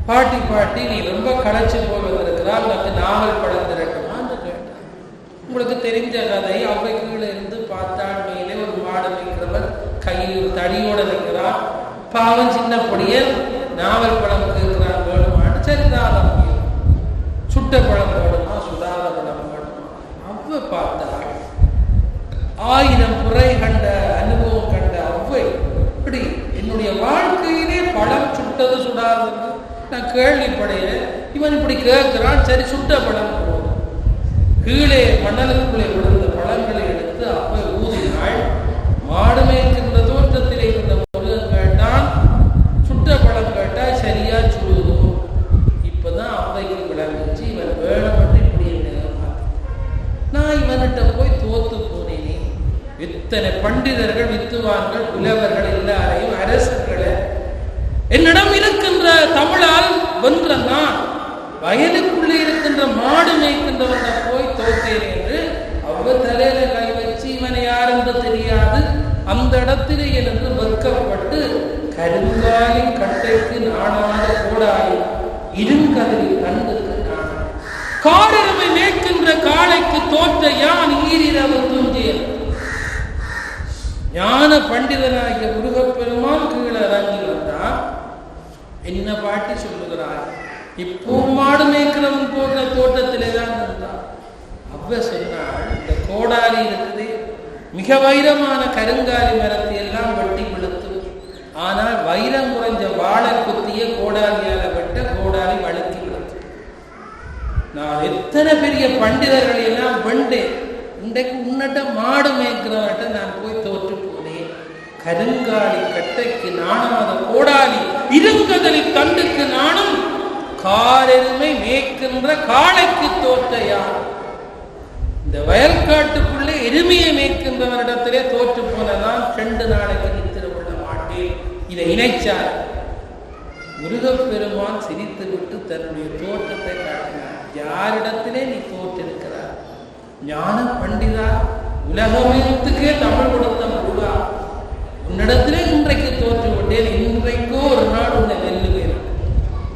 பாட்டி பாட்டி நீ ரொம்ப களைச்சு போய் வந்திருக்கிறார், உனக்கு நாவல் படம் திரட்டுமான்னு கேட்டான். உங்களுக்கு தெரிஞ்ச கதை. அவ்வை கீழே இருந்து பார்த்தாள், மேலே ஒரு மாடு மேய்க்கிறவர் கையில் ஒரு தடியோடு இருக்கிறார். பாவம் சின்ன பொடியே நாவல் படம் கேட்கிறார், வேணுமான்னு. சரிதான், சுட்ட பழம் வேணுமா சுடாத பழம் வேணுமா? அவ்வை பார்த்தாள். 1000 முறை கண்ட அனுபவம் கண்ட அவ்வை இப்படி என்னுடைய வாழ்க்கையிலே பழம் சுட்டது சுடாதது நான் கேள்விப்படையில. இவன் இப்படி கேட்கிறான், சரி சுட்ட பழம் போதும். கீழே மணலுக்குள்ளே விழுந்த பழங்களை எடுத்து அவ்வை ஊதினாள். மாடு மேய்க்கின்ற தோற்றத்திலே இருந்த முருகன் கேட்டான், சுட்ட பழம் கேட்டா சரியா சுடுது. இப்பதான் அவ்வைக்கு விளங்குச்சு இவன் வேணும்னு இப்படி என்ன. நான் இவன்கிட்ட போய் தோத்து போனேனே. இத்தனை பண்டிதர்கள் வித்துவான்கள் புலவர்கள் எல்லாரையும் அரசர்களை என்னிடம் இருக்கின்ற தமிழால் வென்ற நான் வயலுக்குள்ளே இருக்கின்ற மாடு மேய்க்கின்றவன் போய் தோற்றேன் என்று அவ்வளவு தலையில கை வச்சு இவனை யார் என்று தெரியாது அந்த இடத்திலே என்று வெட்கப்பட்டு கருங்காலின் கட்டைக்கு நாடாத கோடாலி இருங்கதிரில் கண்ணுக்கு நாடாது காரிரவை மேய்க்கின்ற காளைக்கு தோற்ற யான் ஈரிரவு தூஞ்சியல். ஞான பண்டிதனாகிய முருகப்பெருமான் கீழே இறங்கி வந்தார். என்ன பாட்டி சொல்லுகிறார், இப்போ மாடு மேய்க்கிறவன் போன்ற தோட்டத்திலே தான் இருந்தார். அவ்வை சொன்னாள், இந்த கோடாலி இருக்குது மிக வைரமான கருங்காலி மரத்தை எல்லாம் வெட்டி விழுத்து, ஆனால் வைரம் குறைஞ்ச வாழை குத்திய கோடாலியால வெட்ட கோடாலி வழுக்கி விழுத்து. நான் எத்தனை பெரிய பண்டிதர்களை எல்லாம் வெண்டேன். இன்றைக்கு உன்னட்ட மாடு மேய்க்கிறவர்கிட்ட நான் போய் தோற்று போனேன். கருங்காலி கட்டைக்கு நாணாத கோடாலி, இருங்கதலி தண்டுக்கு நானும் காரெருமை மேய்க்கின்ற காளைக்கு தோற்ற யார். இந்த வயல்காட்டுக்குள்ளே எருமையை மேய்க்கின்றவரிடத்திலே தோற்று போனதான் 2 நாளைக்கு நித்திர விட மாட்டேன். இதை இணைச்சார். முருகப்பெருமான் சிரித்து விட்டு தன்னுடைய தோற்றத்தை காட்டினார். யாரிடத்திலே நீ தோற்றிருக்கிறார்? ஞான பண்டிதா, உலகத்துக்கே தமிழ் கொடுத்த முருகா, உன்னிடத்திலே இன்றைக்கு தோற்று விட்டேன். இன்றைக்கோ ஒரு நாள் உன்னை வெல்லுவேன்.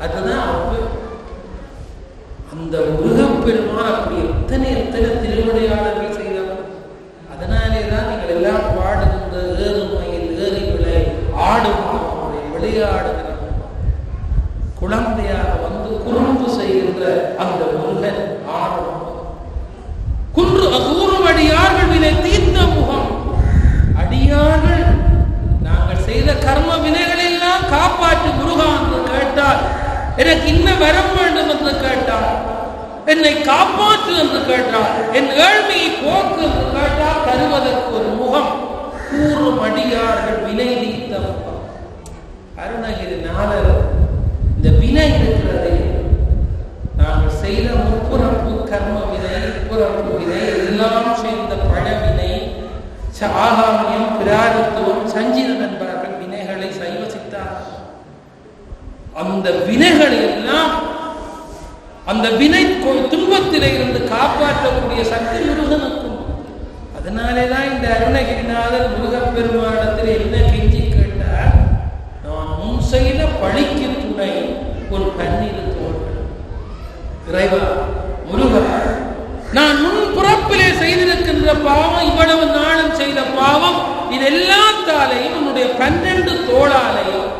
அதுதான் அந்த முருகப்பெருமான் அப்படி எத்தனை திருவிளையாடல்கள் செய்தவர். அதனாலேதான் நீங்கள் எல்லாம் பாடுகின்ற ஏறுமையில் ஏறி விளை ஆடும் விளையாடுகிற குழந்தையாக வந்து குறும்பு செய்கின்ற அந்த முருகன் ஆடும் கூறும் அடியார்கள் வினை தீர்த்த முகம். அடியார்கள் நாங்கள் செய்த கர்ம வினைகளை எல்லாம் காப்பாற்று முருகா என்று கேட்டால், எனக்கு இன்னும் வரம் வேண்டும் என்று கேட்டால், என்னை காப்பாற்று என்று கேட்டால், என் ஏழ்மையை போக்கு என்று கேட்டால் தருவதற்கு ஒரு முகம். கூறும் அடியார்கள் வினை தீர்த்த முகம். அருணகிரி நாதர் இந்த வினை இருக்கிறது, நாங்கள் செய்த முப்புறப்பு கர்ம வினை, உட்புறப்பு வினை எல்லாம் சேர்ந்த பழவினை, ஆகாமியம், பிராரத்துவம், சஞ்சிதம் என்பார்கள். வினைகளை சைவ சித்தார்கள். அந்த வினைகளை எல்லாம் அந்த வினை துன்பத்திலே இருந்து காப்பாற்றக்கூடிய சக்தி முருகனுக்கும். அதனாலேதான் இந்த அருணகிரிநாதர் முருகப்பெருமானிடத்தில் என்ன கெஞ்சி கேட்டார்? நான் முன் செய்த பழிக்கு துணை ஒரு கண்ணீர் தோன்றும். இறைவா முருகா, நான் முன் புறப்பிலே செய்திருக்கின்ற பாவம், இவ்வளவு நாளும் செய்த பாவம், இது எல்லாத்தாலையும் உன்னுடைய 12 தோளாலையும்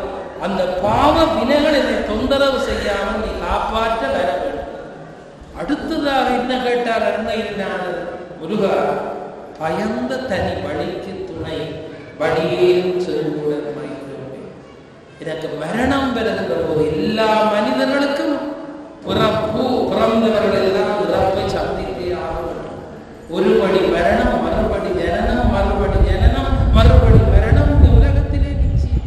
அந்த பாவ வினைகள் என்னை தொந்தரவு செய்யாமல் நீ காப்பாற்ற வர வேண்டும். அடுத்ததாக என்ன கேட்டார் அருணகிரிநாதர்? முருகா, பயந்த தனி வழிக்கு துணை வழியேறும் செருகுடன் மகிழ்வே. எனக்கு மரணம் பெறுகின்ற போது எல்லா மனிதர்களுக்கும் பிறந்தவர்கள் எல்லாம் இறப்பை சந்தித்தே ஆக வேண்டும். ஒரு படி மரணம், மறுபடி ஜனனம், மறுபடி ஜனனம், மறுபடி மரணம் இந்த உலகத்திலே நிச்சயம்.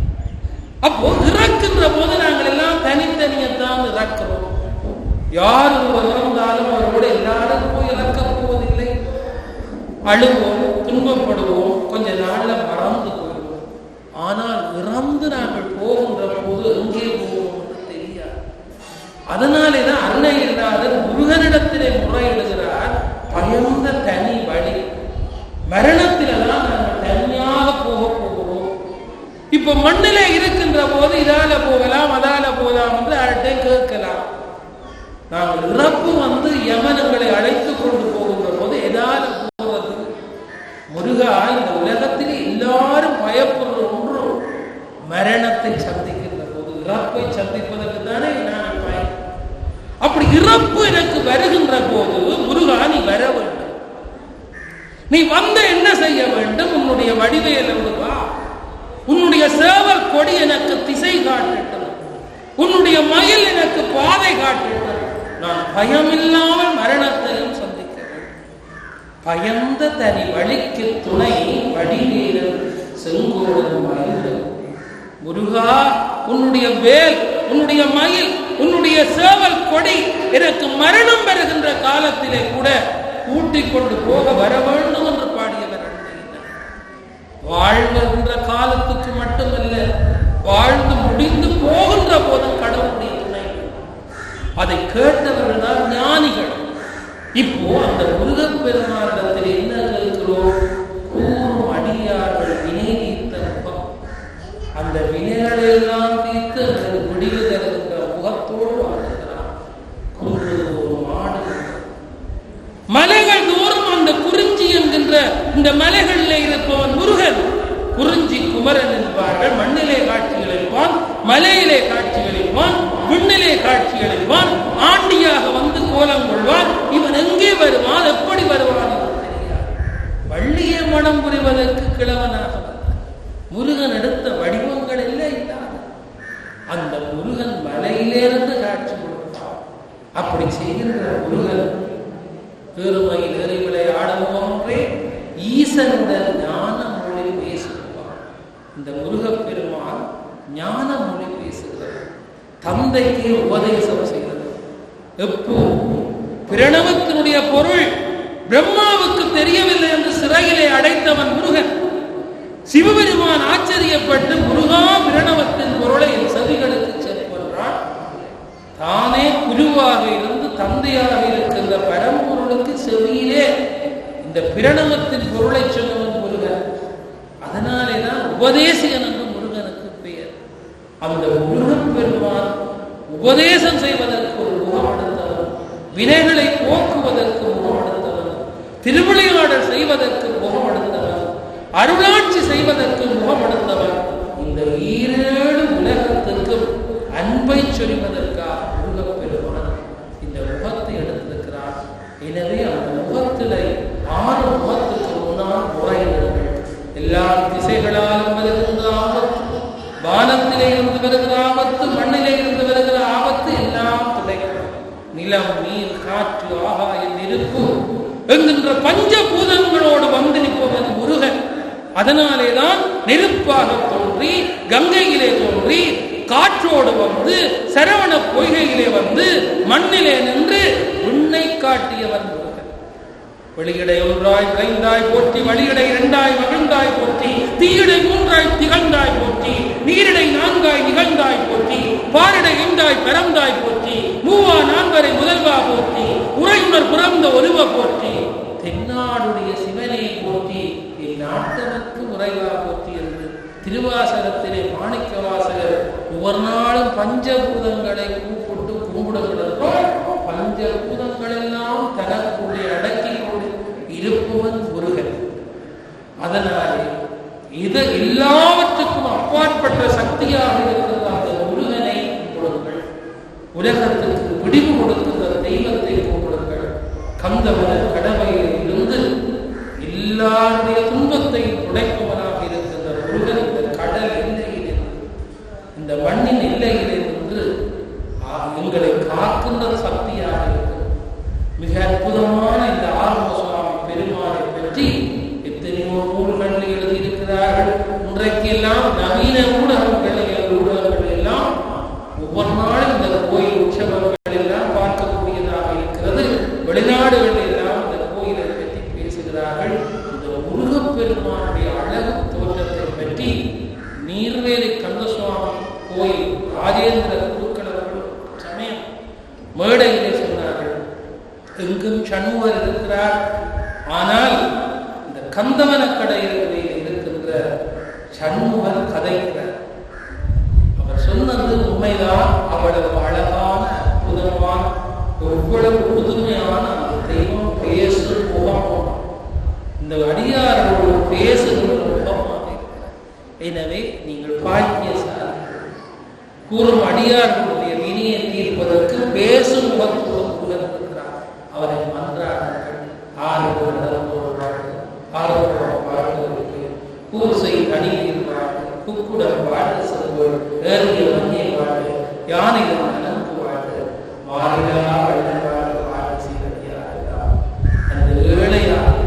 அப்போ இறக்கின்ற போது நாங்கள் எல்லாம் தனித்தனியத்தான் இறக்கிறோம். யார் இறந்தாலும் அவரோட எல்லாரும் போய் இறக்கப் போவதில்லை. அழுவோம், துன்பப்படுவோம், கொஞ்ச நாள்ல மறந்து போயிடுவோம். ஆனால் இறந்து நாங்கள் போகின்ற போது எங்கே போவோம் தெரியாது. அதனாலேதான் அருணகிரிநாதர் முருகனிடத்திலே முறையிடுகிறார். பயந்த தனி வழி, மரணத்திலெல்லாம் நாங்கள் தனியாக போகிறோம். இப்ப மண்ணிலே இருக்கின்ற போது இதால போகலாம், அதால போகலாம் என்று அவர்கிட்ட கேட்கலாம். நாங்கள் இறப்பு வந்து யமனங்களை அழைத்து கொண்டு போகின்ற போது எதால போவது? முருகா, இந்த உலகத்திலே எல்லாரும் பயப்படுற ஒன்று மரணத்தை சந்திக்கின்ற போது, இறப்பை சந்திப்பதற்கு தானே நான் பயம். அப்படி இறப்பு எனக்கு வருகின்ற போது முருகா நீ வர வேண்டும். நீ வந்து என்ன செய்ய வேண்டும்? உன்னுடைய வடிவேலோடு வா. உன்னுடைய சேவல் கொடி எனக்கு திசை காட்டட்டும். உன்னுடைய மயில் எனக்கு பாதை காட்டட்டும். நான் பயமில்லாமல் மரணத்தையும் சந்திக்க வேண்டும். பயந்த தனி வழிக்கு துணை வடிவேலன் செங்கோடன் மயில். முருகா, உன்னுடைய வேல், உன்னுடைய மயில், உன்னுடைய சேவல் கொடி எனக்கு மரணம் வருகின்ற காலத்திலே கூட கூட்டிக் கொண்டு போக வர வேண்டும் என்று பாடியவர். வாழ்கின்ற காலத்துக்கு மட்டுமல்ல, வாழ்ந்து முடிந்து போகின்ற போதும் கடவுளுடைய துணை. அதை கேட்டவர்கள் தான் ஞானிகள். இப்போ அந்த முருகப்பெருமானிடத்தில் என்ன கேட்கிறோம்? கூறும் அடியார்கள் வினை தீர்த்த முகம். அந்த வினைகளெல்லாம் தீர்த்து முடிவு தருகின்ற முகத்தோடு வாழ்கிறார். குன்றுதோறும் ஆடு மலைகள் தோறும் அந்த குறிஞ்சி என்கின்ற இந்த மலைகளிலே இருப்பவன் முருகன். குறிஞ்சி குமரன் என்பார்கள். மண்ணிலே காட்சிகளில்வான், மலையிலே காட்சிகளில்வான், விண்ணிலே காட்சிகளில்வான். ஆண்டியாக வந்து கோலம் கொள்வான். இவன் எங்கே வருவான், எப்படி வருவான் தெரியாது. வள்ளியை மனம் புரிவதற்கு கிழவனாக முருகன் எடுத்த வடிவங்கள் எல்லாம் இல்லாத அந்த முருகன் மலையிலிருந்து காட்சி கொடுத்தான். அப்படி செய்கின்ற முருகன் ஏறுமையில் ஏறிவிளை ஆடுவோன்றே ஈசனுடன் ஞான மொழி பேசுவான். இந்த முருகப்பெருமான் ஞான மொழி பேசுகிறார், தந்தைக்கு உபதேசம் செய்கிறது. எப்போ பிரணவத்தினுடைய பொருள் பிரம்மாவுக்கு தெரியவில்லை என்று சிறையிலே அடைத்தவன் முருகன். சிவபெருமான் ஆச்சரியப்பட்டு முருகா பிரணவத்தின் பொருளை என் செவிகளுக்கு செல்வன்றான். தானே குருவாக இருந்து தந்தையாக இருக்கின்ற பரம்பொருளுக்கு செவியிலே இந்த பிரணவத்தின் பொருளை சொன்னவன் முருகன். அதனாலேதான் உபதேசிகன் என்று முருகனுக்கு பெயர். அந்த முருகன் பெருமான் உபதேசம் செய்வதற்கு ஒரு முகம் எடுத்தவன், வினைகளை போக்குவதற்கு முகம் எடுத்தவன், திருவிளையாடல் செய்வதற்கு முகம் எடுத்தவன், அருளாட்சி செய்வதற்கு முகம் எடுத்தவன். இந்த ஈரேழு உலகத்திற்கும் அன்பை சொல்வதற்காக முருகப்பெருமான் இந்த முகத்தை எடுத்திருக்கிறார். எனவே அந்த முகத்திலே 6 முகத்துக்கு முன்னால் முறையிடுங்கள். எல்லா திசைகளாலும் வருகின்ற ஆபத்து, வானத்திலே இருந்து வருகிற ஆபத்து, மண்ணிலே இருந்து வருகிற ஆபத்து எல்லாம் துடைக்கும். நிலம், நீர், காற்று, ஆகாயம், நெருப்பு என்கின்ற பஞ்சபூதங்களோடு வந்து நிற்பவன் முருகன். அதனாலேதான் நெருப்பாக தோன்றி கங்கையிலே தோன்றி காற்றோடு வந்து சரவண பொய்கையிலே வந்து மண்ணிலே நின்று உன்னை காட்டியவன் முருகன். வெளியிடை 1 விளைந்தாய் போற்றி, வழியிடை 2 மகிழ்ந்தாய் போற்றி, தீயிடை 3 திகழ்ந்தாய் போற்றி, நீரிடை 4 நிகழ்ந்தாய் போற்றி, பாரிடை 5 பிறந்தாய் போற்றி, 3 முதல்வா போற்றி, உரையுணர் பிறந்த ஒருவ போற்றி, தென்னாடுடைய சிவனை போற்றி, இந்நாட்டனுக்கு உரைவா போற்றி என்று திருவாசகத்திலே மாணிக்க வாசகர் ஒவ்வொரு நாளும் பஞ்சபூதங்களை கூப்பிட்டு கும்பிடுகிறதோ பஞ்சபூதங்கள் எல்லாம் தனக்குள்ளே அடக்கி கொண்டு இருப்பவன் முருகன். அதனாலே இது எல்லாவற்றுக்கும் அப்பாற்பட்ட சக்தியாக இருக்கிற அந்த முருகனை கும்பிடுங்கள். உலகத்திற்கு விடிவு கொடுக்கிற தெய்வத்தை கும்பிடுங்கள். கந்தவன கடமையில் இருந்து எல்லாருடைய துன்பத்தையும் துடைப்பவனாக இருக்கின்ற முருகன் இந்த கடல் எல்லையில், இந்த மண்ணின் எல்லையில் இருந்து எங்களை காக்கின்ற சக்தியாக இருக்கிறது. மிக அற்புதமான இந்த ஆறுமுக சுவாமி பெருமானை பற்றி எத்தனையோ நூல்களில் எழுதியிருக்கிறார்கள். இன்றைக்கெல்லாம் நவீன ஊடகங்கள் எல்லாம் ஒவ்வொரு நாளும் இந்த கோயில் உற்சவங்கள் எல்லாம் பார்க்கக்கூடியதாக இருக்கிறது. வெளிநாடுகளில் எல்லாம் இந்த கோயிலை பற்றி பேசுகிறார்கள். இந்த முருகப்பெருமானுடைய அழகு தோற்றத்தை பற்றி நீர்வேலி கந்தசுவாமி கோயில் ராஜேந்திர குருக்கள் அவர்கள் சமயம் மேடையிலே சொன்னார்கள், எங்கும் சண்முகர் இருக்கிறார், ஆனால் இந்த கந்தவனக்கடையில் இருக்கின்ற சண்முகர் கதைக்கிறார். அவர் சொன்னது உண்மைதான். அவ்வளவு அழகான அற்புதமான எவ்வளவு புதுமையான அந்த தெய்வம் பேசும் முகம், இந்த அடியாரோடு பேசுகிற முகமாக இருக்கிறார். எனவே நீங்கள் பாக்கியசாலி. கூறும் அடியார்களுடைய வினியை தீர்ப்பதற்கு பேசும் முகத்துடன் உணர்ந்திருக்கிறார். அவரை மன்றாடுங்கள். பாடுவதற்கு கூசை அணியில் பாடு, குக்குடன் பாடு செல்வோர், ஏறிய மண்ணை பாடு, யானையில் நலங்கு பாடு, மாறிலா வெள்ளவாடு பாடு சீரடியாரா. அந்த ஏழையார்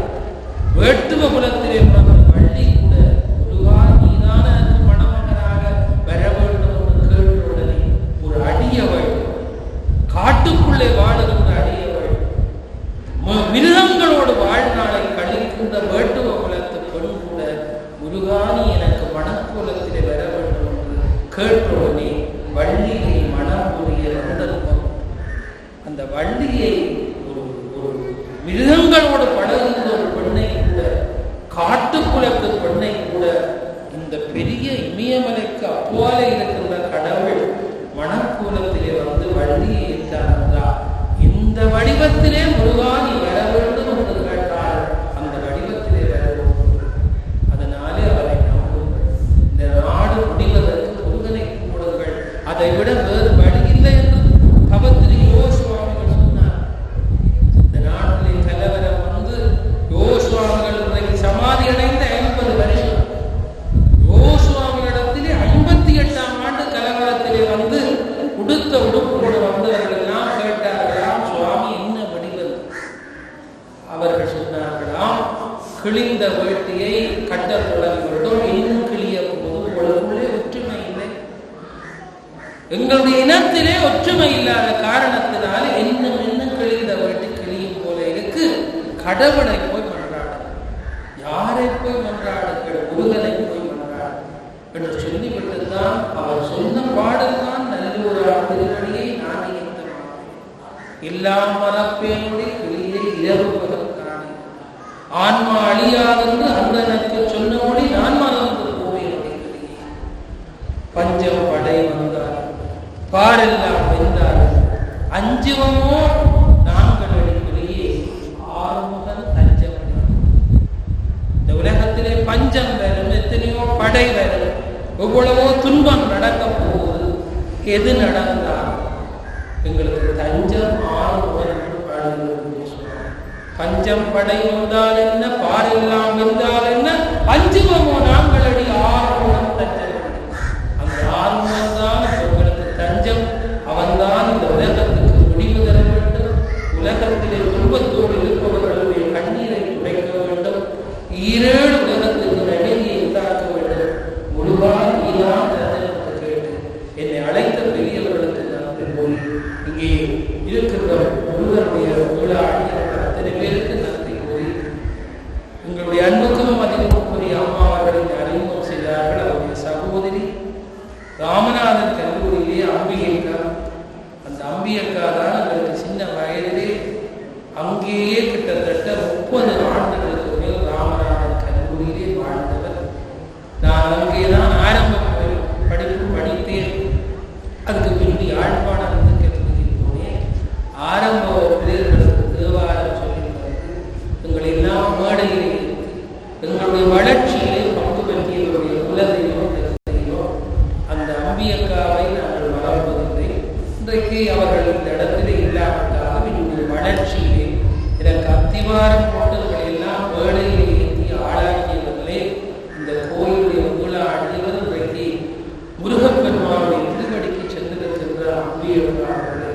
வேட்டுவ குலத்திலே பிறந்த வள்ளி கூட முருகா நீதான மணமகனாக வர வேண்டும் என்று கேட்டவுடனே ஒரு அடியவள், காட்டுக்குள்ளே வாழுகின்ற அடியவள், மிருகங்களோடு வாழ்நாளை கழிக்கின்ற வேட்டுவ குலத்து பெண் கூட முருகானி எனக்கு மணக்கோலத்திலே வர வேண்டும் என்று கேட்டவுடனே வள்ளியை மனம் புரிய சந்தர்ப்பம். அந்த வள்ளியை ஒரு மிருகங்களோடு பழகுகின்ற ஒரு பெண்ணை கூட, காட்டுக்குலத்து பெண்ணை கூட இந்த பெரிய இமயமலைக்கு அப்பாலே இருக்கின்ற கடவுள் மணக்கோலத்திலே வந்து வள்ளியை ஏற்றார். இந்த வடிவத்திலே முருகானி வர வேண்டும் என்று கேட்டால் அந்த வடிவத்திலே வர வேண்டும். அதனாலே அவரை நம்புங்கள். இந்த நாடு முடிவதற்கு முருகனை கும்பிடுங்கள். அதை விட வேறு வழி இல்லை என்று தவத்திரி யோசுவாமிகள் சொன்னார். இந்த நாட்டிலே கலவரம் வந்து யோசுவாமிகள் இன்றைக்கு சமாதி அடைந்த 50 வருஷம். யோசுவாமிகளிடத்திலே 58 அவர்கள் சொன்னார்களாம், கிழிந்த வேட்டியை கட்ட தொடங்கிவிட்டோம், இன்னும் கிளிய போது உங்களுக்குள்ளே ஒற்றுமை இல்லை. எங்களுடைய இனத்திலே ஒற்றுமை இல்லாத காரணத்தினால் இன்னும் இன்னும் கிழிந்த வேட்டி கிளியும் போல இருக்கு. கடவுளை போய் மன்றாடு, யாரை போய் மன்றாடுங்கள், முருகனை போய் மன்றாடு என்று சொல்லிவிட்டுதான் அவர் சொன்ன பாடல்தான் நல்லூரார் திருவடியை நான் எல்லாம் மறப்பேனுடைய கிளியை இரவு பகற்கானே ஆன்மா அழியாதென்று அந்தனக்கு சொன்னபடி நான் மறந்து போவேனுடைய கிளியை. பஞ்சம் படை வந்தார், பாரெல்லாம் வென்றார், அஞ்சுவமோ நாங்கள் கிளியே ஆறுமுகன் தஞ்சம். இந்த உலகத்திலே பஞ்சம் வரும், எத்தனையோ படை வரும், எவ்வளவோ துன்பம் நடக்க போகுது. எது நடந்தால் எங்களுக்கு தஞ்சம் ஆறுமுகன் என்று பாடுகிறது. பஞ்சம் படை வந்தால் என்ன, பாரெல்லாம் வென்றால் என்ன, அஞ்சுவமோ நாங்களடி ஆறுமுகன் தஞ்சம். அந்த ஆறுமுகன் தான் உங்களுக்கு தஞ்சம். அவன்தான் இந்த உலகத்துக்கு முடிவு தர வேண்டும். உலகத்திலே துன்பத்தோடு இருப்பவர்களுடைய கண்ணீரை துடைக்க வேண்டும். ஈரேழு உலகத்துக்கு நடிகையை உண்டாக்க வேண்டும். முழுவாக நீதான் தஞ்சம் கேட்டு என்னை அழைத்த பெரியவர்களுக்கு நன்றி கூறி இங்கே இருக்கின்ற முருகனுடைய விழாடி அத்தனை பேருக்கு நன்றி கூறி எங்களுடைய அன்புக்கும் மதிப்புக்குரிய அம்மா அவர்களை அறிமுகம் செய்தார்கள். அவருடைய சகோதரி ராமநாதன் கல்லூரியிலே அம்பிகைக்கா. அந்த அம்பிகைக்கா தான் எங்களுக்கு சின்ன வயதிலே அங்கேயே கிட்டத்தட்ட 30 ஆண்டுகளுக்கு மேல் ராமநாதன் கல்லூரியிலே வாழ்ந்தவர். நான் அங்கேதான் ஆரம்ப படிப்பு படித்தேன். அதுக்கு பின்பு யாழ்ப்பாணம் வந்து கல்லூரிக்கு போனேன். ஆரம்ப பிள்ளைகளுக்கு தேவாரம் சொல்லியிருக்கிறது. எங்களை எல்லாம் மேடையிலே எங்களுடைய வளர்ச்சியிலே பங்கு பெற்றியவருடைய குலதெய்வம் அந்த அம்பியக்காவை நாங்கள் மறப்பதில்லை. இன்றைக்கு அவர்கள் இந்த இடத்திலே இல்லாவிட்டாலும் என்னுடைய வளர்ச்சியிலே எனக்கு அத்திவாரம் போட்டவர்களை எல்லாம் வேலையிலே ஏற்றி ஆளாக்கியவர்களே இந்த கோயிலுடைய உங்களாடியவர் இன்றைக்கு முருகப்பெருமானுடைய திருவடிக்கு சென்றிருக்கின்ற அம்பியக்காரர்களே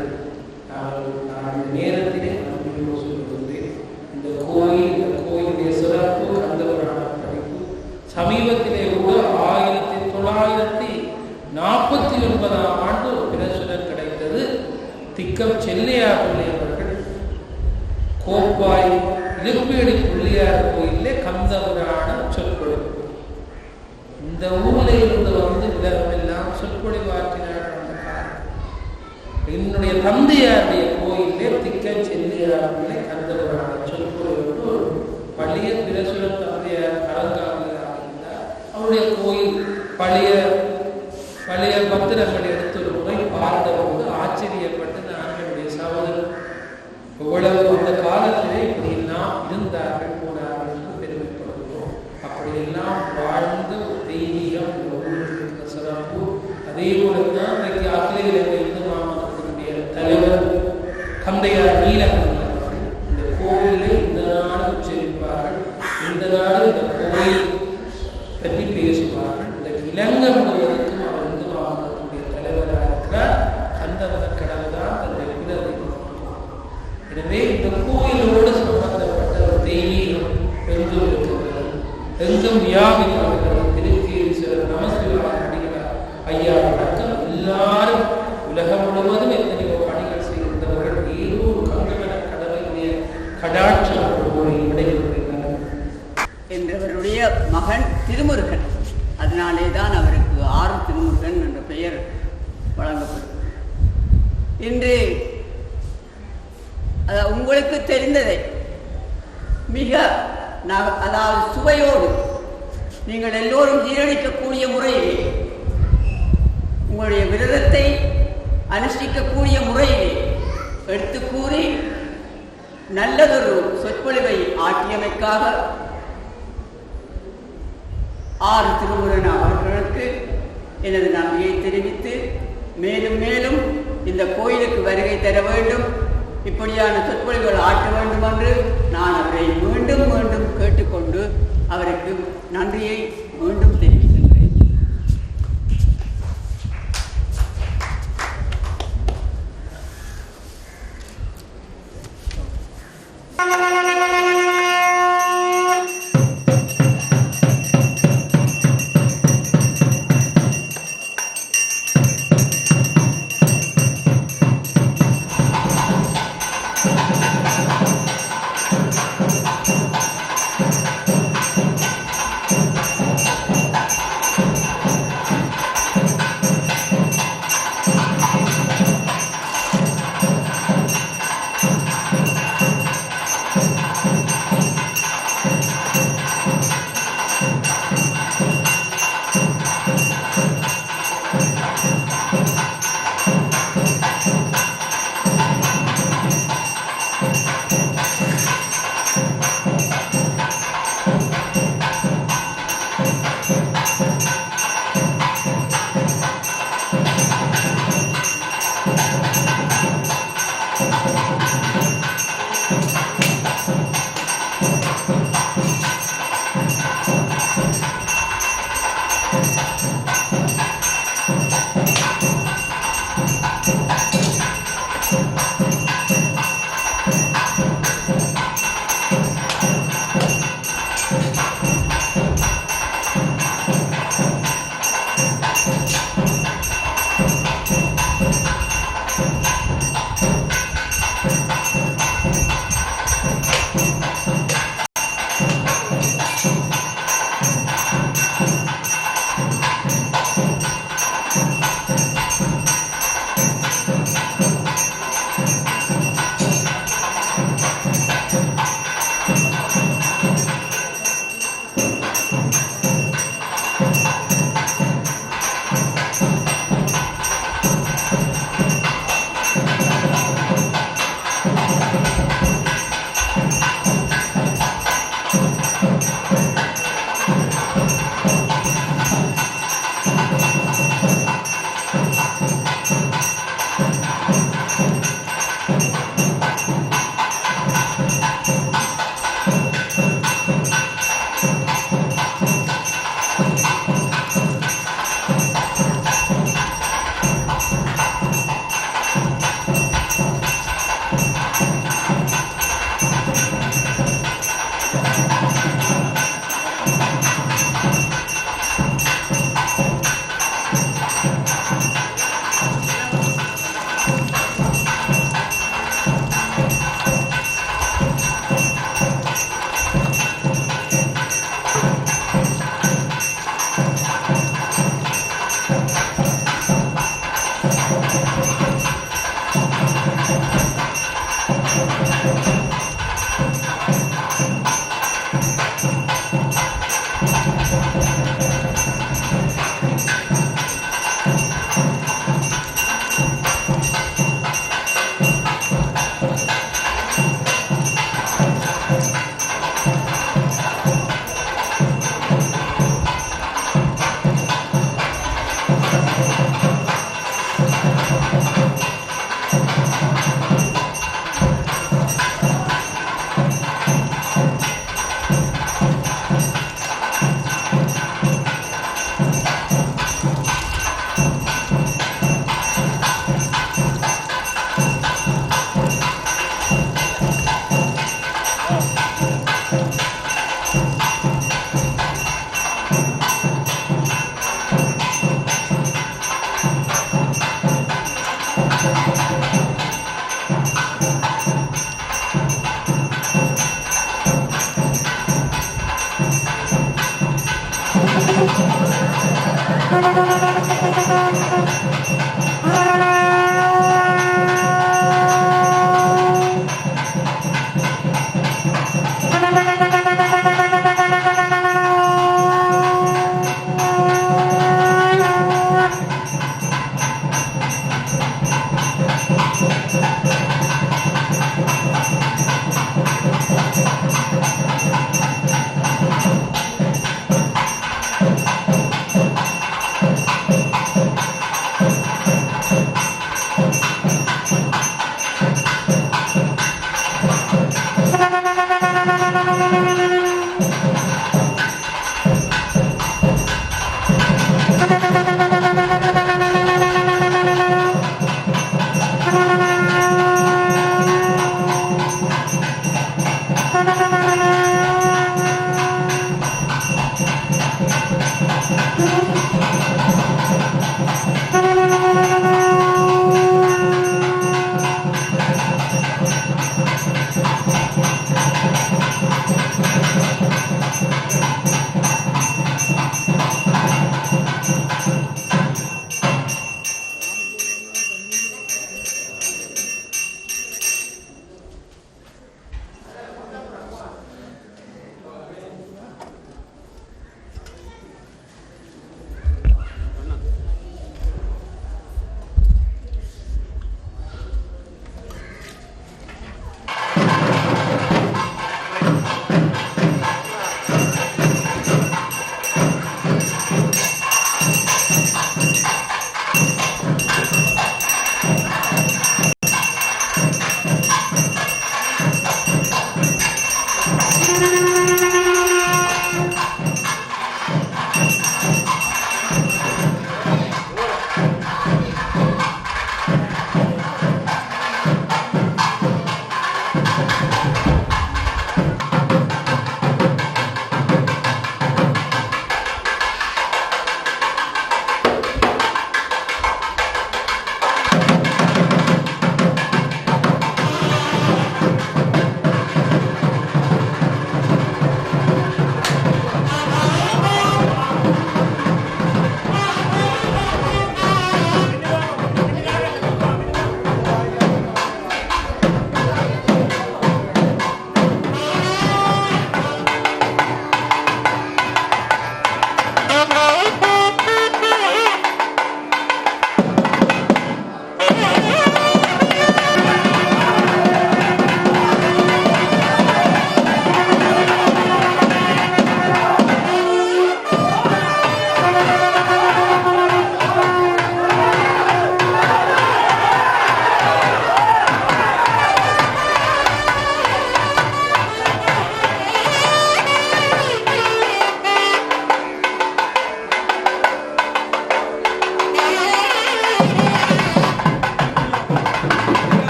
நான் நேரத்திலே நம்பிக்கையோடு சொல்லுகிறேன். இந்த கோயிலுடைய சிறப்பு கந்தபுராண படிப்பு சமீபத்திலே கூட 1949 ஆண்டு ஒரு பிரசுரம் கிடைத்தது. திக்கம் செல்லையார் பிள்ளை அவர்கள் கோப்பாய் இருப்பேடி பிள்ளையார் கோயிலே கந்தபுராண சொற்பொழிவு. இந்த ஊரில் இருந்து வந்து உலகமெல்லாம் சொற்பொழிவாற்றினார். அந்த காலம் என்னுடைய தந்தையாருடைய கோயிலே திக்கம் செல்லையார் பிள்ளை கந்தபுராண சொற்பொழிவு பழைய பிரசுரம் தந்தையார் அலங்காவியாக இருந்தார். அவருடைய கோயில் பழைய பத்திரங்களை எடுத்து ஒரு முறை பார்த்தபோது ஆச்சரியப்பட்டு நாங்களுடைய சகோதரர் இவ்வளவு அந்த காலத்திலே இப்படி எல்லாம் இருந்தார்கள் போனார்கள் என்று பெருமைப்படுகிறோம். அப்படியெல்லாம் வாழ்ந்த ஒரு தெய்வீகம் சிறப்பு. அதே போலதான் இன்றைக்கு அகில இலங்கை இந்து மாமன்றத்தினுடைய தலைவர் தந்தையார் நீலகண்டன் இந்த கோவிலை இந்த நாடு உச்சரிப்பார்கள், இந்த நாடு இந்த கோயில் பற்றி பேசுவார்கள். இந்த இலங்கை முழுவதற்கும் அவர் இந்து மாமன்றத்தினுடைய தலைவராக இருக்கிறார். அந்த கடவுள் தான் தன்னுடைய குலதெய்வம். எனவே இந்த கோயிலோடு சம்பந்தப்பட்ட ஒரு தெய்வீகம் எங்கும் இருக்கிறது, எங்கும் வியாபிக்கிறது. திருக்கீரீஸ்வரர் நமஸ்காரம் அடிக்கிறார் ஐயா அடக்கம் எல்லாரும் உலகம் முழுவதும் எத்தனையோ பணிகள் செய்கின்றவர்கள் ஏதோ ஒரு கங்கண கடவுளுடைய கடாட்சம் விடைபெறுகிறார் என்றவருடைய மகன் திருமுருகன். அதனாலே தான் அவருக்கு 6 திருமுருகன் என்ற பெயர் வழங்கப்படும். இன்று உங்களுக்கு தெரிந்ததை மிக அதாவது சுவையோடு நீங்கள் எல்லோரும் ஜீரணிக்கக்கூடிய முறையிலே, உங்களுடைய விரதத்தை அனுஷ்டிக்கக்கூடிய முறையிலே எடுத்து கூறி நல்லதொரு சொற்பொழிவை ஆற்றியமைக்காக 6 திருமுருகன் அவர்களுக்கு எனது நன்றியை தெரிவித்து, மேலும் மேலும் இந்த கோயிலுக்கு வருகை தர வேண்டும், இப்படியான சொற்பொழிவுகள் ஆற்ற வேண்டும் என்று நான் அவரை மீண்டும் மீண்டும் கேட்டுக்கொண்டு அவருக்கு நன்றியை மீண்டும் தெரிவிக்கின்றேன்.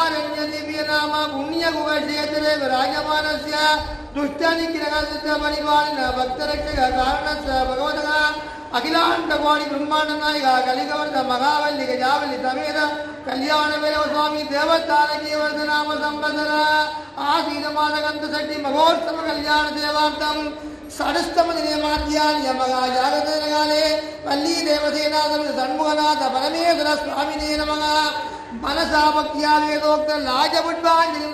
विद्यारण्य दिव्य नाम पुण्य कुक्षेत्रे विराजमानस्य दुष्टनिग्रहस्य परिपालन भक्तरक्षक कारणस्य भगवतः अखिलांड कोटि ब्रह्मांड नायक कलिकवर्ध महावल्ली गजावल्ली समेत कल्याण भैरव स्वामी देवतार कीवर्ध नाम संवत्सर आसीन मादगंध षष्ठी महोत्सव कल्याण देवार्थम षडष्टम दिने माध्यान्य महा जागरण काले वल्ली देवसेना समेत षण्मुखनाथ परमेश्वर स्वामिने नमः मनसा भक्त्या वेदोक्त लाजपुष्पांजलिं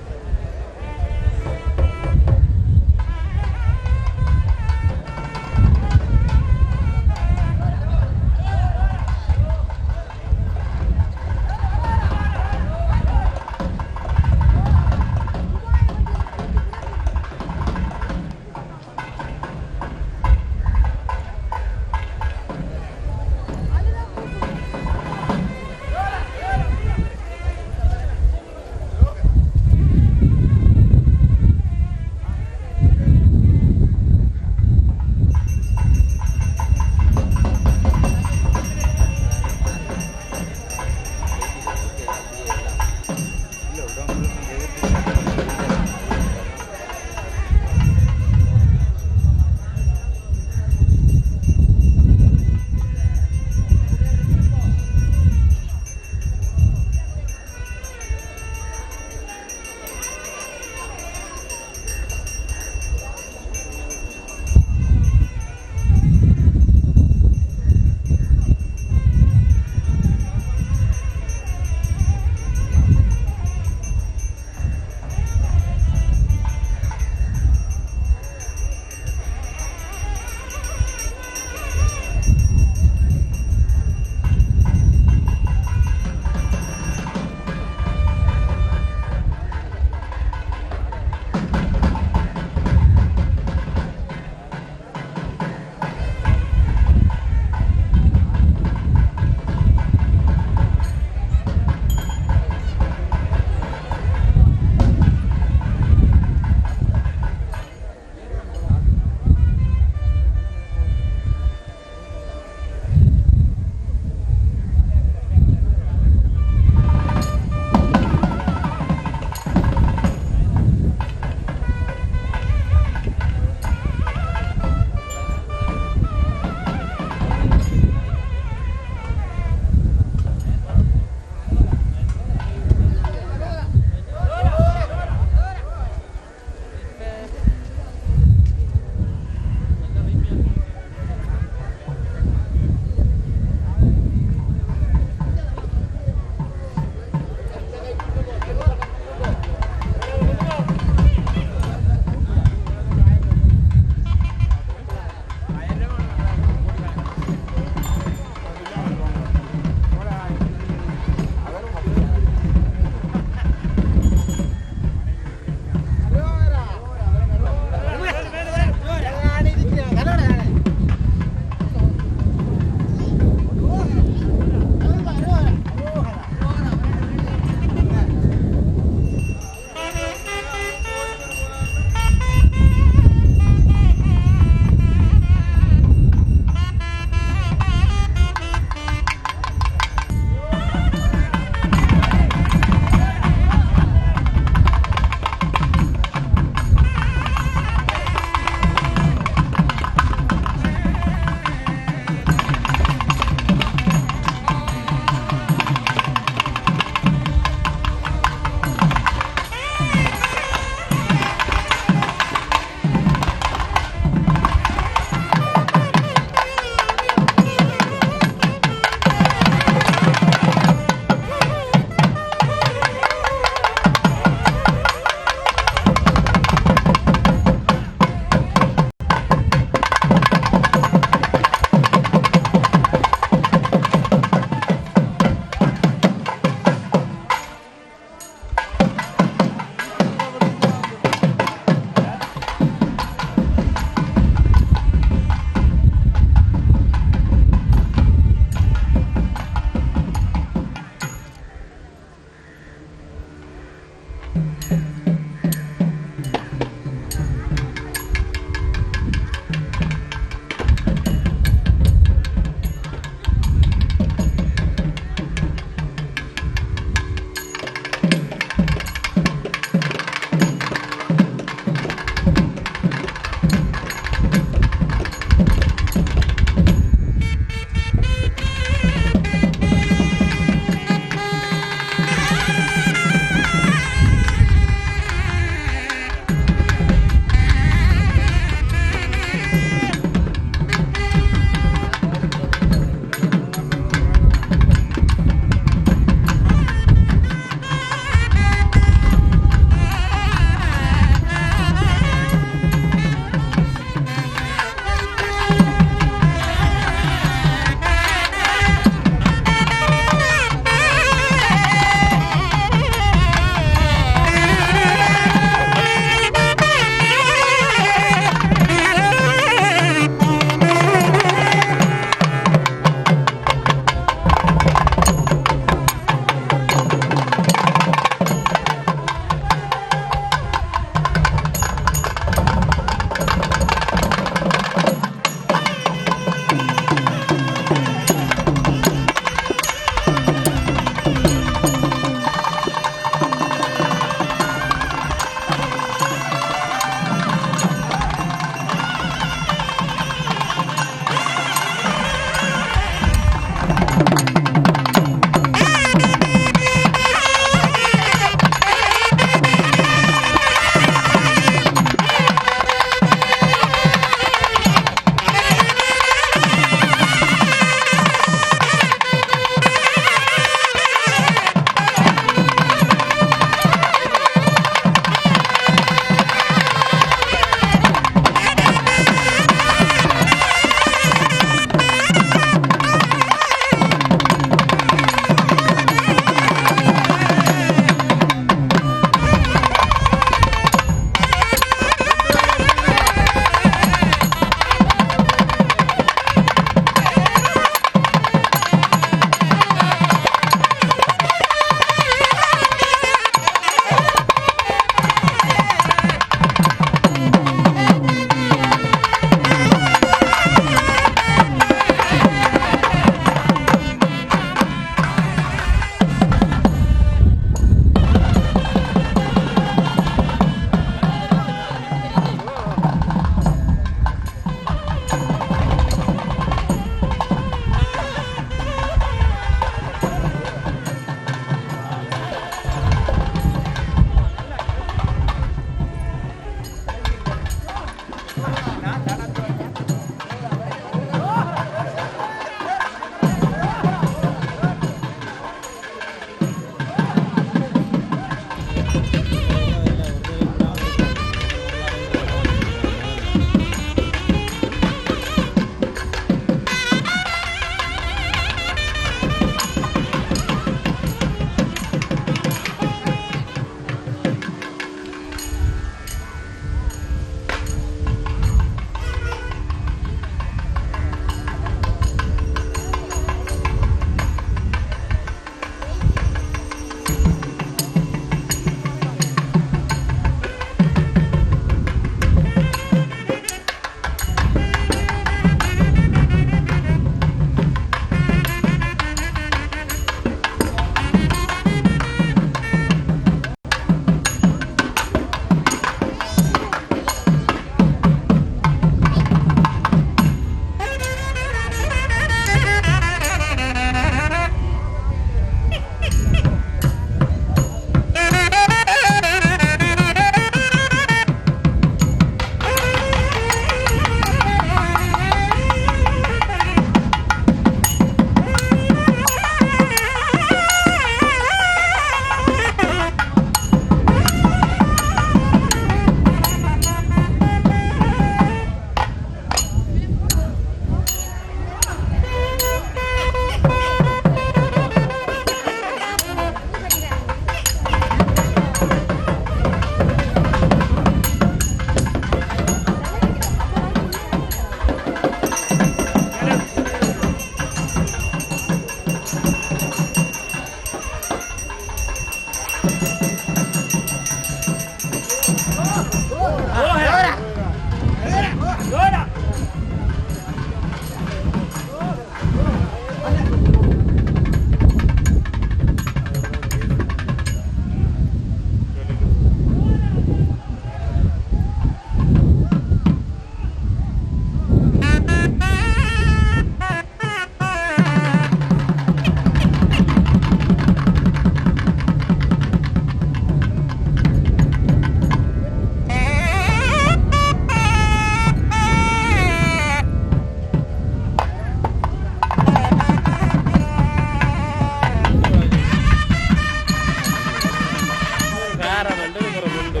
அவதாரம் உண்டு.